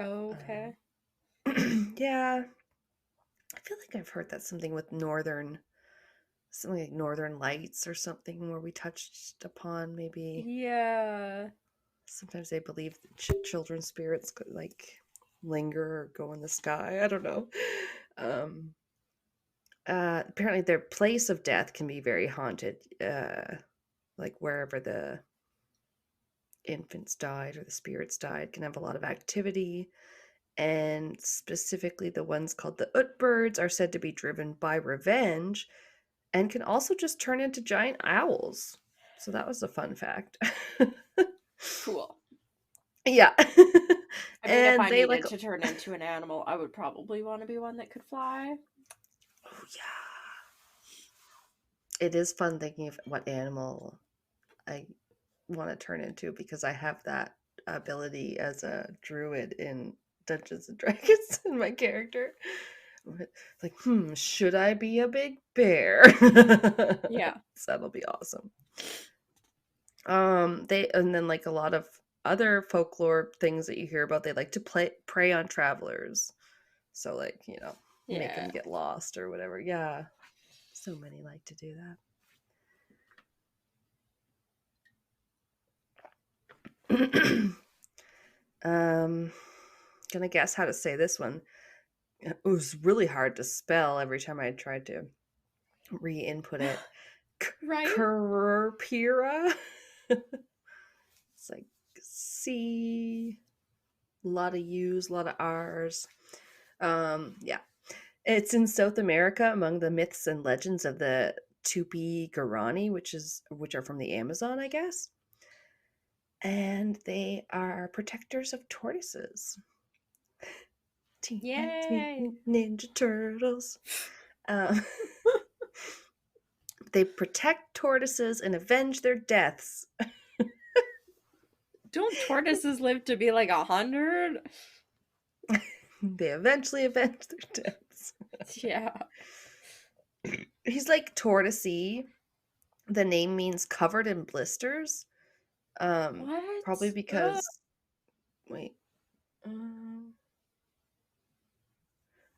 Okay. Yeah. I feel like I've heard that something with something like northern lights or something where we touched upon maybe. Yeah. Sometimes they believe that children's spirits could like linger or go in the sky. I don't know. Apparently their place of death can be very haunted, like wherever the infants died or the spirits died can have a lot of activity, and specifically the ones called the Utbirds are said to be driven by revenge and can also just turn into giant owls. So that was a fun fact. Cool. Yeah. I mean, And if I they needed to turn into an animal, I would probably want to be one that could fly. Oh yeah. It is fun thinking of what animal I want to turn into, because I have that ability as a druid in Dungeons and Dragons in my character. Like, should I be a big bear? Yeah. So that'll be awesome. And then like a lot of other folklore things that you hear about, they like to prey on travelers. So like, make them get lost or whatever. Yeah. So many like to do that. Gonna guess how to say this one. It was really hard to spell every time I tried to re-input it. Right? Kurpira. It's like C, a lot of U's, a lot of R's. Yeah. It's in South America among the myths and legends of the Tupi-Guarani, which are from the Amazon, I guess. And they are protectors of tortoises. Yay! Ninja Turtles. They protect tortoises and avenge their deaths. Don't tortoises live to be like 100? They eventually avenge their deaths. Yeah. He's like tortoisey. The name means covered in blisters. What? Probably because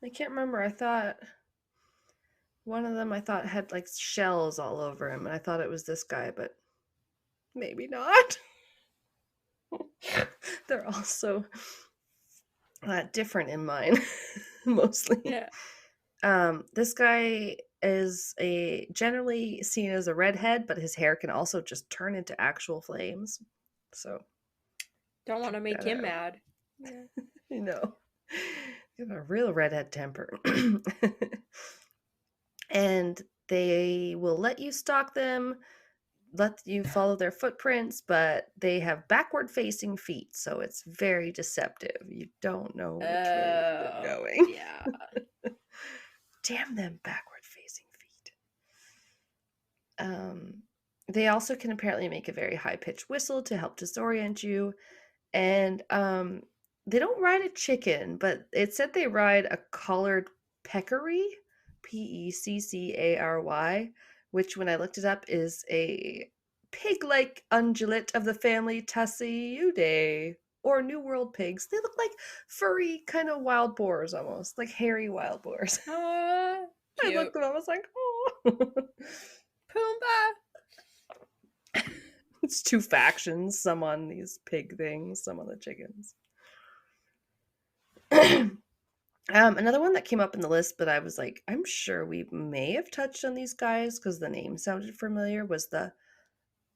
I can't remember. I thought one of them had like shells all over him, and I thought it was this guy, but maybe not. They're also different in mine, mostly. Yeah. This guy is generally seen as a redhead, but his hair can also just turn into actual flames. So don't want to make him mad. Yeah. You have a real redhead temper. And they will let you stalk them, let you follow their footprints, but they have backward facing feet, so it's very deceptive. You don't know which way they're going. Yeah. Damn them backward facing feet. They also can apparently make a very high pitched whistle to help disorient you. And they don't ride a chicken, but it said they ride a collared peccary, Peccary, which when I looked it up is a pig-like ungulate of the family Teacup-sized, or New World pigs. They look like furry kind of wild boars almost, like hairy wild boars. I Cute. looked them up, I was like, oh. Pumbaa. It's two factions, some on these pig things, some on the chickens. Another one that came up in the list, but I was like, I'm sure we may have touched on these guys because the name sounded familiar, was the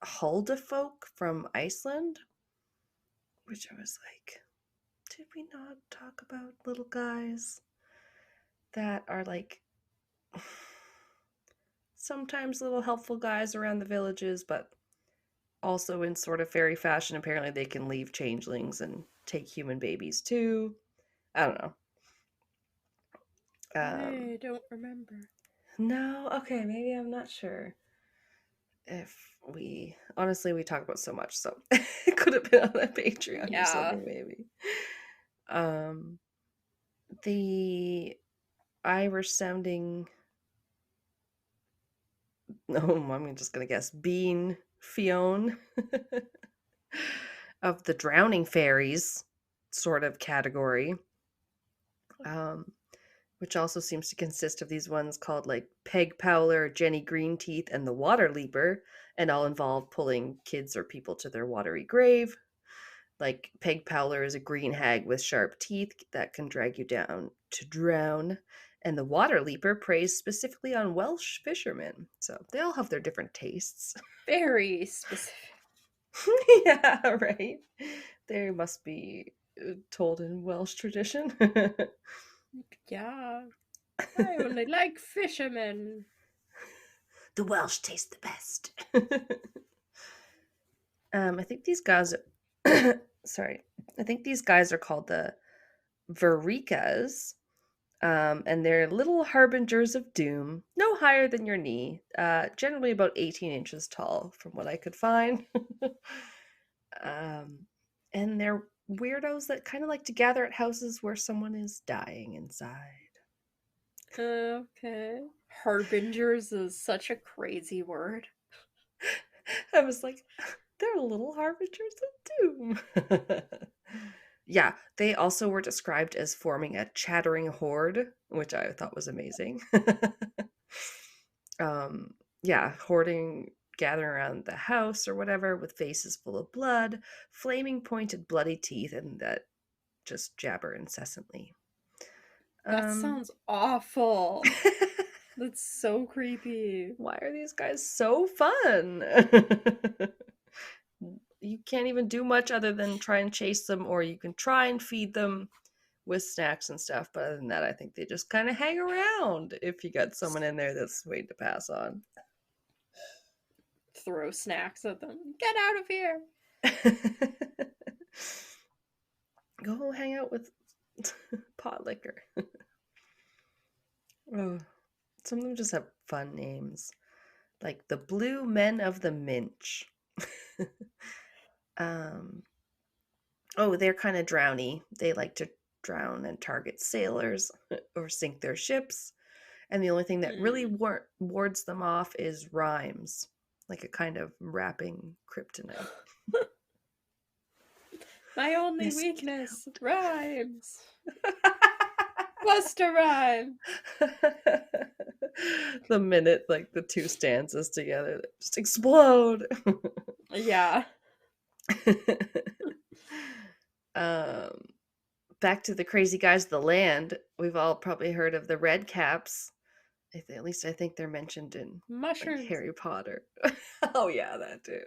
Huldafolk from Iceland, which I was like, did we not talk about little guys that are like sometimes little helpful guys around the villages, but also in sort of fairy fashion, apparently they can leave changelings and take human babies too. I don't know. I don't remember. No, okay, maybe I'm not sure. If we talk about so much, so it could have been on a Patreon or something, maybe. The Irish sounding, I'm just gonna guess Bean Fionn of the Drowning Fairies sort of category, which also seems to consist of these ones called like Peg Powler, Jenny Greenteeth, and the Water Leaper, and all involve pulling kids or people to their watery grave. Like Peg Powler is a green hag with sharp teeth that can drag you down to drown, and the Water Leaper preys specifically on Welsh fishermen. So they all have their different tastes. Very specific. Yeah, right. They must be told in Welsh tradition. Yeah. I only like fishermen. The Welsh taste the best. I think these guys sorry. I think these guys are called the Verikas. And they're little harbingers of doom, no higher than your knee, generally about 18 inches tall, from what I could find. And they're weirdos that kind of like to gather at houses where someone is dying inside. Okay. Harbingers is such a crazy word. I was like, they're little harbingers of doom. Yeah, they also were described as forming a chattering horde, which I thought was amazing. Yeah, hoarding, gathering around the house or whatever with faces full of blood, flaming pointed bloody teeth, and that just jabber incessantly. That sounds awful. That's so creepy. Why are these guys so fun? You can't even do much other than try and chase them, or you can try and feed them with snacks and stuff. But other than that, I think they just kind of hang around if you got someone in there that's waiting to pass on. Throw snacks at them. Get out of here. Go hang out with pot liquor. Oh, some of them just have fun names, like the Blue Men of the Minch. They're kind of drowny. They like to drown and target sailors or sink their ships. And the only thing that really wards them off is rhymes, like a kind of rapping kryptonite. My only weakness, rhymes. Bust a rhyme. The minute like the two stanzas together, they just explode. Yeah. Back to the crazy guys of the land. We've all probably heard of the red caps. At least I think they're mentioned in mushrooms, like Harry Potter. Oh yeah, that too.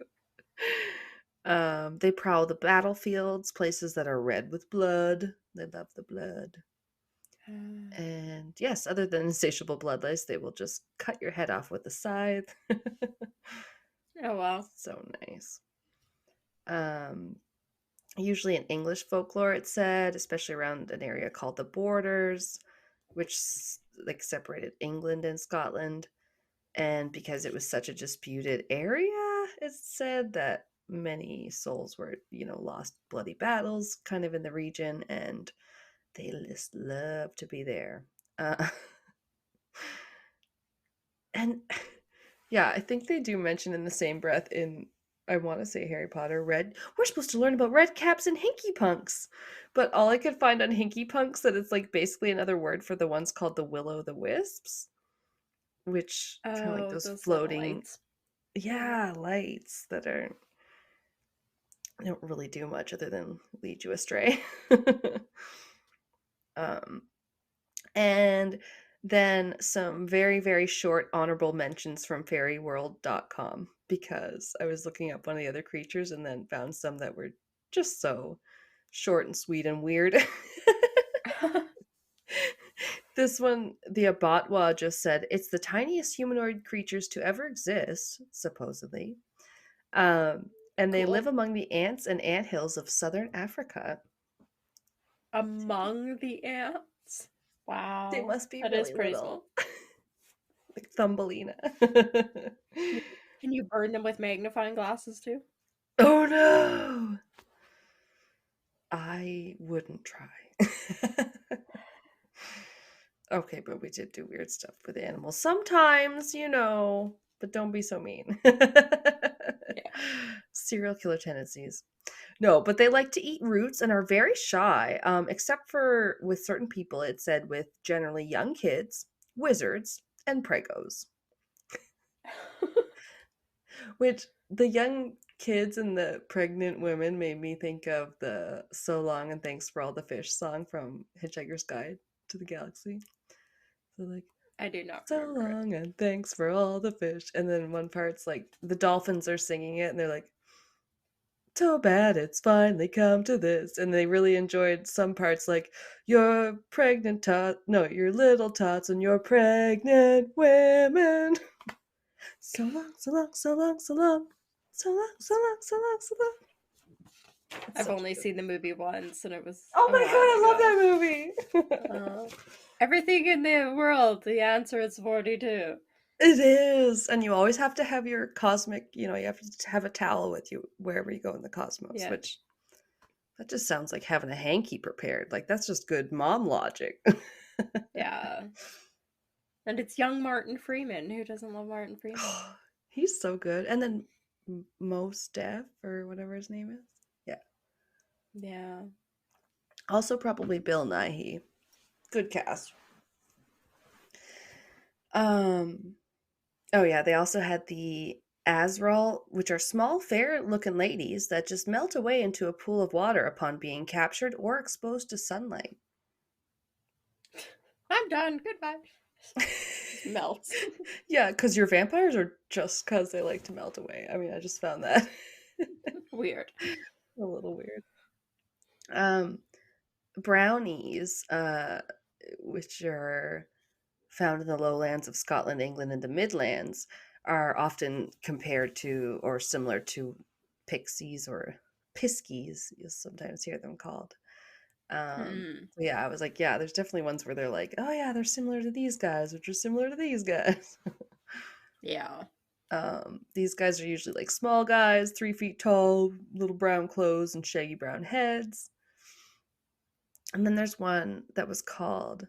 They prowl the battlefields, places that are red with blood. They love the blood. And yes, other than insatiable bloodlust, they will just cut your head off with a scythe. Oh wow. So nice. Usually in English folklore, it's said, especially around an area called the Borders, which like separated England and Scotland. And because it was such a disputed area, it's said that many souls were, lost bloody battles kind of in the region, and they just love to be there. And yeah, I think they do mention in the same breath in, I want to say Harry Potter, we're supposed to learn about red caps and hinky punks. But all I could find on hinky punks that it's like basically another word for the ones called the will-o'-the-wisps, which kind of like those those little floating, lights. yeah, lights that are don't really do much other than lead you astray. um, and then some very, very short honorable mentions from fairyworld.com because I was looking up one of the other creatures and then found some that were just so short and sweet and weird. This one, the Abatwa just said, it's the tiniest humanoid creatures to ever exist, supposedly. And they Cool. live among the ants and anthills of southern Africa. Among the ants? Wow. They must be that really is pretty little. small. Like Thumbelina. Can you burn them with magnifying glasses too? Oh no! I wouldn't try. Okay, but we did do weird stuff with animals. Sometimes, but don't be so mean. Serial killer tendencies. No, but they like to eat roots and are very shy, except for with certain people, it said with generally young kids, wizards, and pregos. Which the young kids and the pregnant women made me think of the So Long and Thanks for All the Fish song from Hitchhiker's Guide to the Galaxy. So like, I do not so remember it. long and thanks for all the fish. And then one part's like the dolphins are singing it and they're like, so bad it's finally come to this. And they really enjoyed some parts like, your pregnant your little tots and your pregnant women. So long, so long, so long, so long. So long, so long, so long, so long. I've only seen the movie once, and it was. Oh my god, I love that movie. Everything in the world, the answer is 42. It is. And you always have to have your cosmic, you have to have a towel with you wherever you go in the cosmos, which that just sounds like having a hanky prepared. Like, that's just good mom logic. Yeah. And it's young Martin Freeman. Who doesn't love Martin Freeman? He's so good. And then Mos Def, or whatever his name is. Yeah. Yeah. Also probably Bill Nighy. Good cast. Oh yeah, they also had the Azrael, which are small, fair-looking ladies that just melt away into a pool of water upon being captured or exposed to sunlight. I'm done. Goodbye. Melts. Yeah, because your vampires are just because they like to melt away. I mean, I just found that weird. A little weird. Brownies, which are found in the lowlands of Scotland, England, and the Midlands, are often compared to or similar to pixies or piskies, you'll sometimes hear them called. Yeah, I was like, yeah, there's definitely ones where they're like, oh yeah, they're similar to these guys, which are similar to these guys. Yeah. These guys are usually like small guys, 3 feet tall, little brown clothes and shaggy brown heads. And then there's one that was called,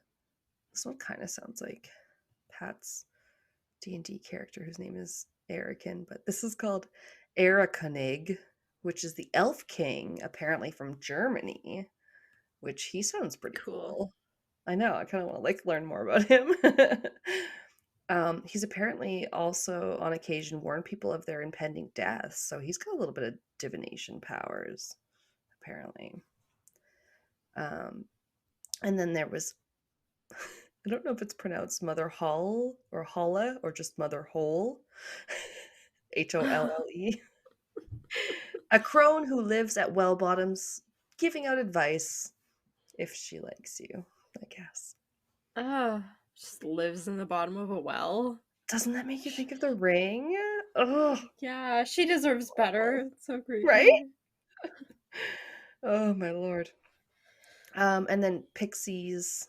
this one kind of sounds like Pat's D&D character whose name is Erican, but this is called Erakonig, which is the elf king, apparently from Germany, which he sounds pretty cool. I know, I kind of want to learn more about him. He's apparently also on occasion warned people of their impending deaths, so he's got a little bit of divination powers, apparently. And then there was, I don't know if it's pronounced Mother Hull or Holla or just Mother Hole, Holle. A crone who lives at well bottoms, giving out advice if she likes you, I guess. Just lives in the bottom of a well. Doesn't that make you think of The Ring? Oh, yeah, she deserves better. It's so creepy, right? Oh my lord. And then pixies,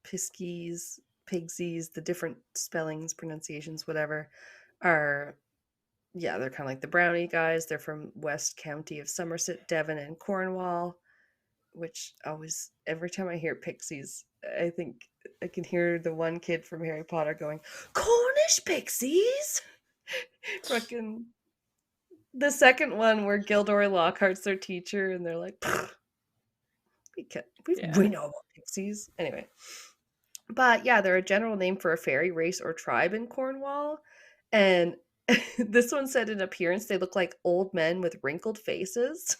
piskies, pigsies, the different spellings, pronunciations, whatever, are, yeah, they're kind of like the brownie guys. They're from West County of Somerset, Devon, and Cornwall, which always, every time I hear pixies, I think I can hear the one kid from Harry Potter going, Cornish pixies! Fucking the second one where Gilderoy Lockhart's their teacher, and they're like, we know about pixies. Anyway. But yeah, they're a general name for a fairy race or tribe in Cornwall. And this one said in appearance, they look like old men with wrinkled faces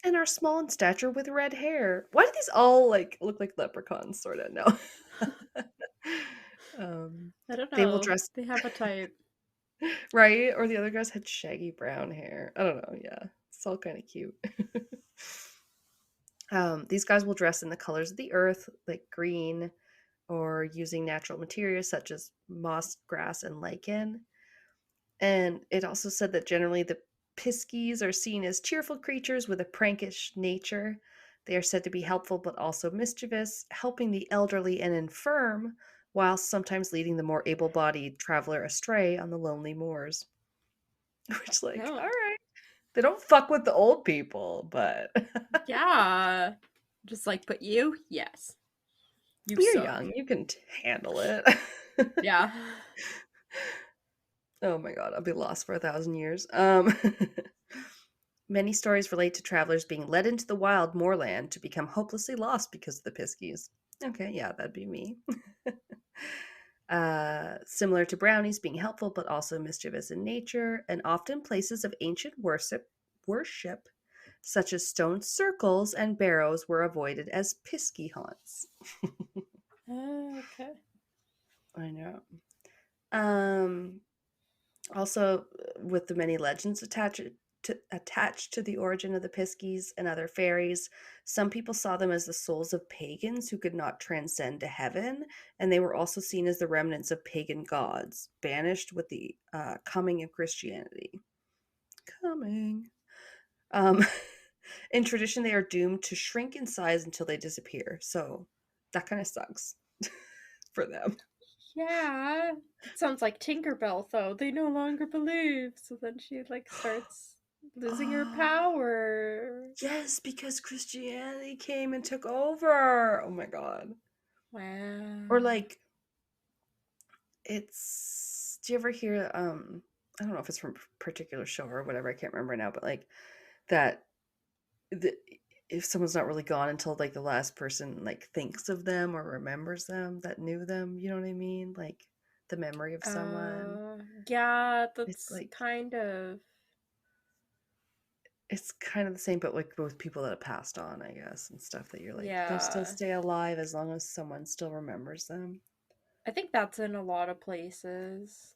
and are small in stature with red hair. Why do these all like look like leprechauns? Sort of no. I don't know. They will dress. They have a type, right? Or the other guys had shaggy brown hair. I don't know. Yeah, it's all kind of cute. These guys will dress in the colors of the earth, like green, or using natural materials such as moss, grass, and lichen. And it also said that generally the piskies are seen as cheerful creatures with a prankish nature. They are said to be helpful but also mischievous, helping the elderly and infirm, whilst sometimes leading the more able-bodied traveler astray on the lonely moors. Which, like, all right. They don't fuck with the old people, but... yeah. Just like, but you? Yes. You're young. You can handle it. Yeah. Oh my god, I'll be lost for 1,000 years. Many stories relate to travelers being led into the wild moorland to become hopelessly lost because of the piskies. Okay, yeah, that'd be me. Similar to brownies, being helpful but also mischievous in nature, and often places of ancient worship, such as stone circles and barrows, were avoided as pisky haunts. Okay. I know. Also, with the many legends attached to the origin of the piskies and other fairies, some people saw them as the souls of pagans who could not transcend to heaven, and they were also seen as the remnants of pagan gods, banished with the coming of Christianity. In tradition, they are doomed to shrink in size until they disappear, so that kind of sucks for them. Yeah, it sounds like Tinkerbell, though. They no longer believe, so then she, like, starts losing her power. Yes, because Christianity came and took over. Oh my god. Wow. Or, like, it's... Do you ever hear, I don't know if it's from a particular show or whatever, I can't remember now, but, like, that... if someone's not really gone until, like, the last person, like, thinks of them or remembers them that knew them, you know what I mean? Like, the memory of someone. Yeah, that's It's like kind of... It's kind of the same, but, like, with people that have passed on, I guess, and stuff that you're like, they'll still Yeah. stay alive as long as someone still remembers them. I think that's in a lot of places.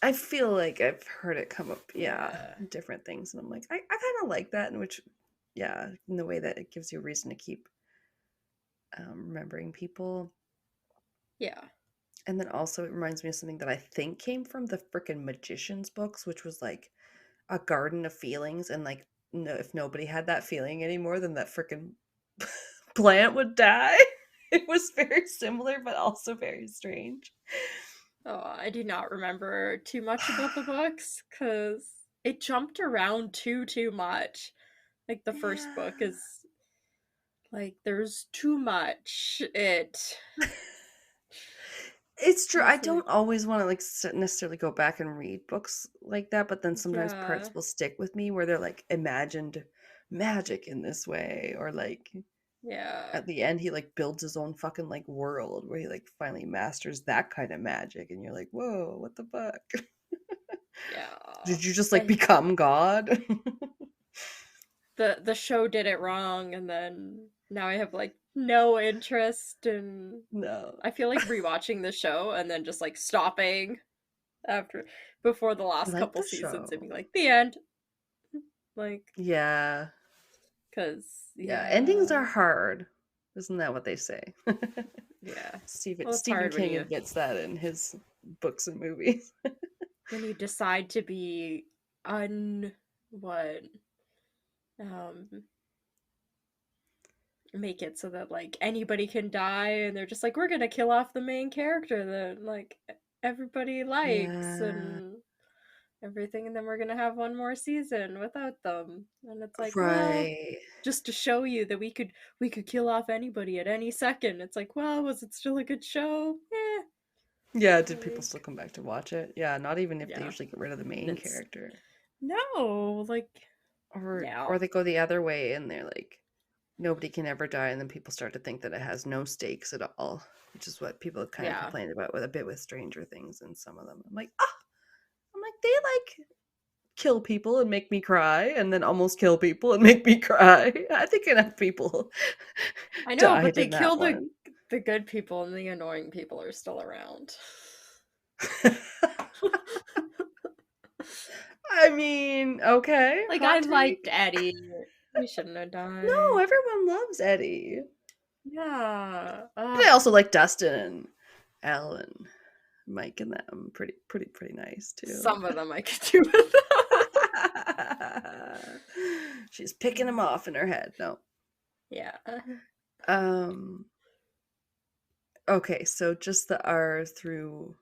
I feel like I've heard it come up, different things, and I'm like, I kind of like that, in which, in the way that it gives you a reason to keep remembering people. Yeah. And then also it reminds me of something that I think came from the frickin' Magician's books, which was like a garden of feelings, and like, no, if nobody had that feeling anymore, then that frickin' plant would die. It was very similar, but also very strange. Oh, I do not remember too much about the books, because it jumped around too much. Like, the first book is, like, there's too much. It's true. I don't always want to, like, necessarily go back and read books like that, but then sometimes parts will stick with me where they're like imagined magic in this way, or like at the end he like builds his own fucking like world where he like finally masters that kind of magic, and you're like, whoa, what the fuck? Did you just like become God? The show did it wrong, and then now I have like no interest in... No. I feel like rewatching the show and then just like stopping before the last couple seasons and being like, the end. Like, yeah. Because endings are hard. Isn't that what they say? Yeah. Stephen King admits that in his books and movies. When you decide to be make it so that like anybody can die, and they're just like, we're gonna kill off the main character that like everybody likes, and everything, and then we're gonna have one more season without them. And it's like, well, Right. just to show you that we could kill off anybody at any second. It's like, well, was it still a good show? Yeah, did people still come back to watch it? Yeah, not even if they Yeah. usually get rid of the main It's- character. No, like, Or they go the other way and they're like, nobody can ever die, and then people start to think that it has no stakes at all, which is what people kind of complained about with Stranger Things and some of them. I'm like, they like kill people and make me cry, and then almost kill people and make me cry. I think enough people. I know, but died they in that kill one. the good people, and the annoying people are still around. I mean, okay. Like, hot I take. liked Eddie. We shouldn't have died. No, everyone loves Eddie. Yeah. But I also like Dustin and Alan, Mike, and them. Pretty nice too. Some of them I could do with. She's picking them off in her head. No. Yeah. Okay, so just the R through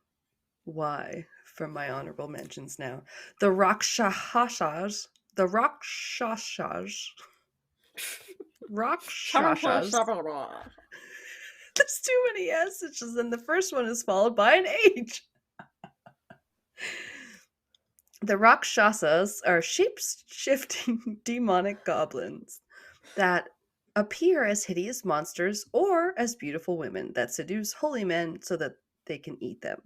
Y from my honorable mentions now. The Rakshasas. The Rakshasas. Rakshasas. There's too many S's, and the first one is followed by an H. The Rakshasas are shape-shifting demonic goblins that appear as hideous monsters or as beautiful women that seduce holy men so that they can eat them.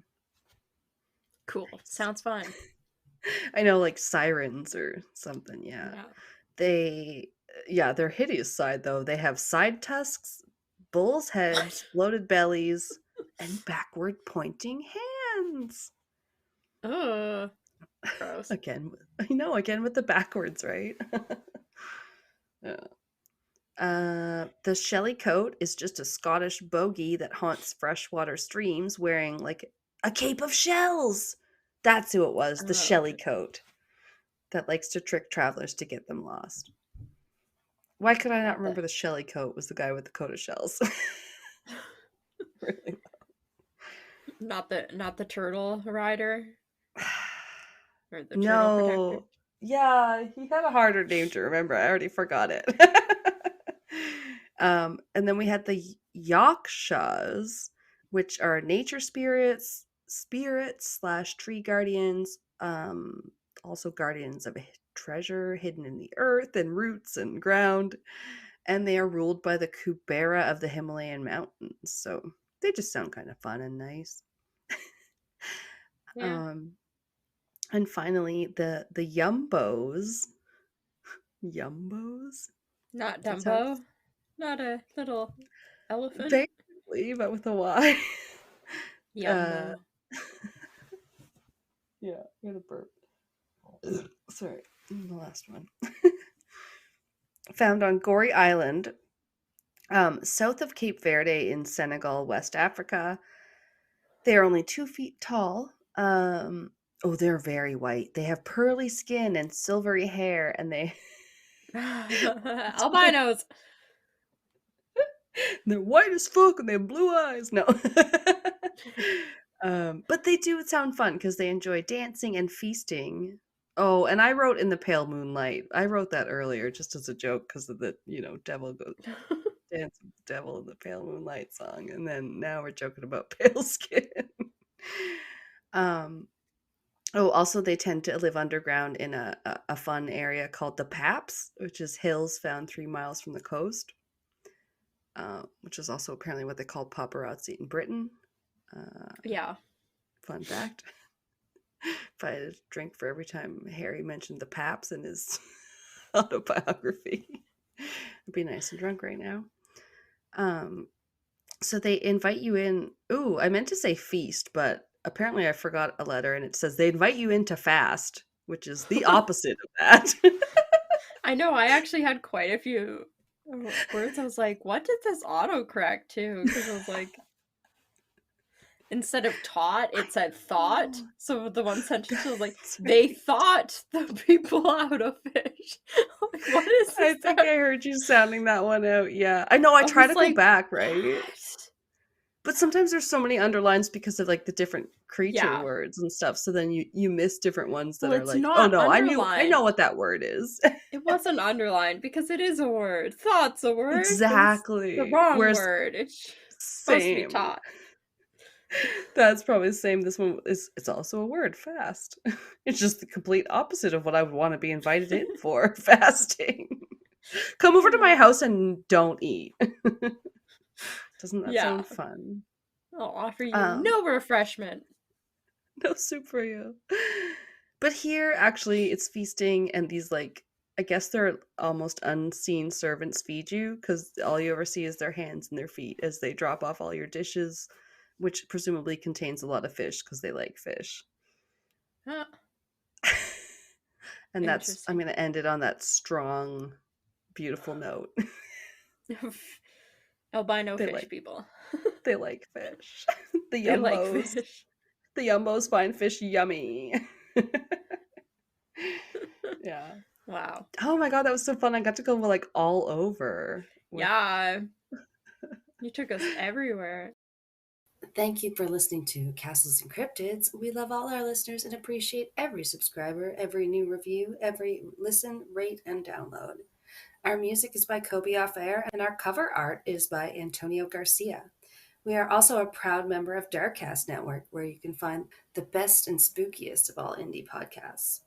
Cool. Sounds fun. I know, like sirens or something, yeah. Their hideous side, though. They have side tusks, bull's heads, bloated bellies, and backward pointing hands. Ugh. Gross. Again with the backwards, right? The Shelly coat is just a Scottish bogey that haunts freshwater streams wearing like a cape of shells. That's who it was, the Shelly coat that likes to trick travelers to get them lost. Why could I not remember the Shelly coat was the guy with the coat of shells? Really? Not the turtle rider? Or the turtle No. protector? Yeah, he had a harder name to remember. I already forgot it. And then we had the Yakshas, which are nature spirits / tree guardians, also guardians of a treasure hidden in the earth and roots and ground, and they are ruled by the Kubera of the Himalayan mountains. So they just sound kind of fun and nice. Yeah. And finally, the Yumbos. Yumbos? Not That's Dumbo. Not a little elephant. Basically, but with a Y. Yumbo. Yeah, I had a burp. Sorry, the last one. Found on Gorey Island, south of Cape Verde in Senegal, West Africa. They are only 2 feet tall. They're very white. They have pearly skin and silvery hair, and they Albinos. they're white as fuck and they have blue eyes. No. But they do sound fun because they enjoy dancing and feasting. Oh, and I wrote in the pale moonlight. I wrote that earlier just as a joke because of the, devil goes dance with the devil in the pale moonlight song. And then now we're joking about pale skin. Also they tend to live underground in a fun area called the Paps, which is hills found 3 miles from the coast. Which is also apparently what they call paparazzi in Britain. Yeah. Fun fact. If I had a drink for every time Harry mentioned the Paps in his autobiography, I'd be nice and drunk right now. So they invite you in. Ooh, I meant to say feast, but apparently I forgot a letter, and it says they invite you in to fast, which is the opposite of that. I know. I actually had quite a few words. I was like, what did this autocorrect to? Because I was like, instead of taught, it said thought. So the one sentence was like, they thought the people out of fish. Like, what is this? I think I heard you sounding that one out. Yeah. I know. I try to go back, right? But sometimes there's so many underlines because of like the different creature Yeah. words and stuff. So then you miss different ones that Well, are it's like, oh not no, I know underlined. what that word is. It wasn't underlined because it is a word. Thought's a word. But it's Exactly. the wrong Whereas word. It's supposed to be same. taught. That's probably the same. This one is it's also a word, fast. It's just the complete opposite of what I would want to be invited in for, fasting. Come over to my house and don't eat. Doesn't that Yeah. sound fun? I'll offer you Um, no refreshment. No soup for you. But here, actually, it's feasting, and these, like, I guess they're almost unseen servants feed you because all you ever see is their hands and their feet as they drop off all your dishes, which presumably contains a lot of fish because they like fish. Huh. And I'm Interesting. going to end it on that strong, beautiful note. Albino They fish like- people. They like fish. The They like yumbos. fish. The yumbos find fish yummy. Yeah. Wow. Oh my god, that was so fun. I got to go like all over. Yeah. You took us everywhere. Thank you for listening to Castles and Cryptids. We love all our listeners and appreciate every subscriber, every new review, every listen, rate, and download. Our music is by Kobe Off Air, and our cover art is by Antonio Garcia. We are also a proud member of Darkcast Network, where you can find the best and spookiest of all indie podcasts.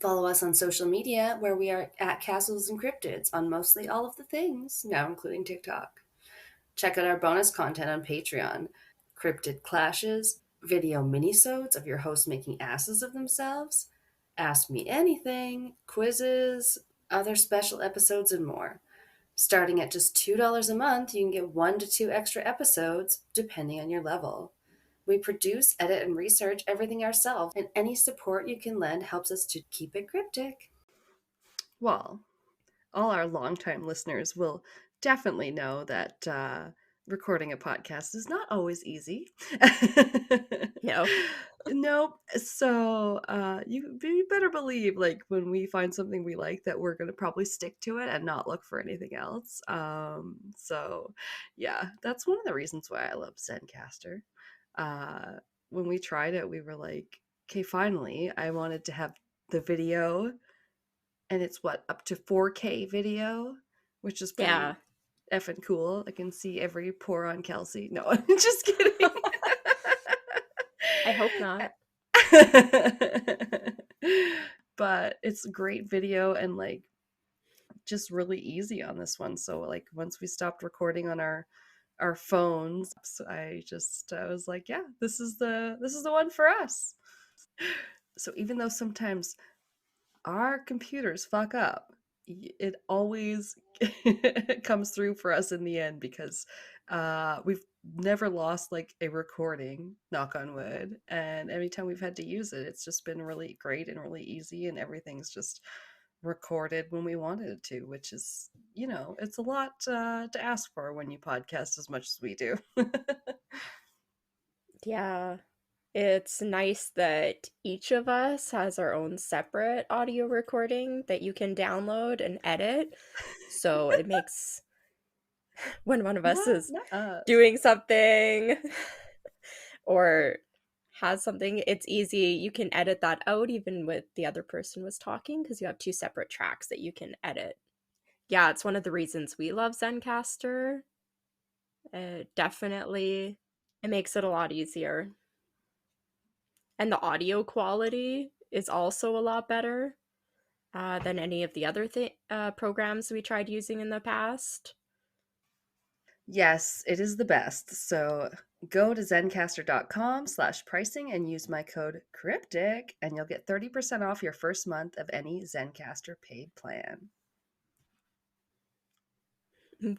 Follow us on social media, where we are at Castles and Cryptids on mostly all of the things, now including TikTok. Check out our bonus content on Patreon, Cryptid Clashes, video minisodes of your hosts making asses of themselves, Ask Me Anything, quizzes, other special episodes, and more. Starting at just $2 a month, you can get 1 to 2 extra episodes, depending on your level. We produce, edit, and research everything ourselves, and any support you can lend helps us to keep it cryptic. Well, all our longtime listeners will definitely know that recording a podcast is not always easy. No. Nope. So you better believe, like, when we find something we like, that we're going to probably stick to it and not look for anything else. So yeah, that's one of the reasons why I love Zencaster. When we tried it, we were like, okay, finally, I wanted to have the video, and it's up to 4K video, which is pretty effing cool. I can see every pore on Kelsey. No, I'm just kidding. I hope not. But it's great video and like just really easy on this one. So like once we stopped recording on our phones, I was like, yeah, this is the one for us. So even though sometimes our computers fuck up, it always comes through for us in the end, because we've never lost like a recording, knock on wood, and every time we've had to use it, it's just been really great and really easy, and everything's just recorded when we wanted it to, which is, it's a lot to ask for when you podcast as much as we do. Yeah. It's nice that each of us has our own separate audio recording that you can download and edit. So it makes when one of us is doing something or has something, it's easy. You can edit that out even with the other person was talking, because you have 2 separate tracks that you can edit. Yeah, it's one of the reasons we love Zencaster. Definitely, it makes it a lot easier. And the audio quality is also a lot better than any of the other programs we tried using in the past. Yes, it is the best. So go to zencastr.com/pricing and use my code Cryptic, and you'll get 30% off your first month of any Zencastr paid plan.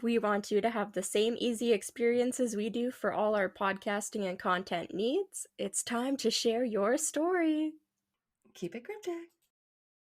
We want you to have the same easy experience as we do for all our podcasting and content needs. It's time to share your story. Keep it cryptic.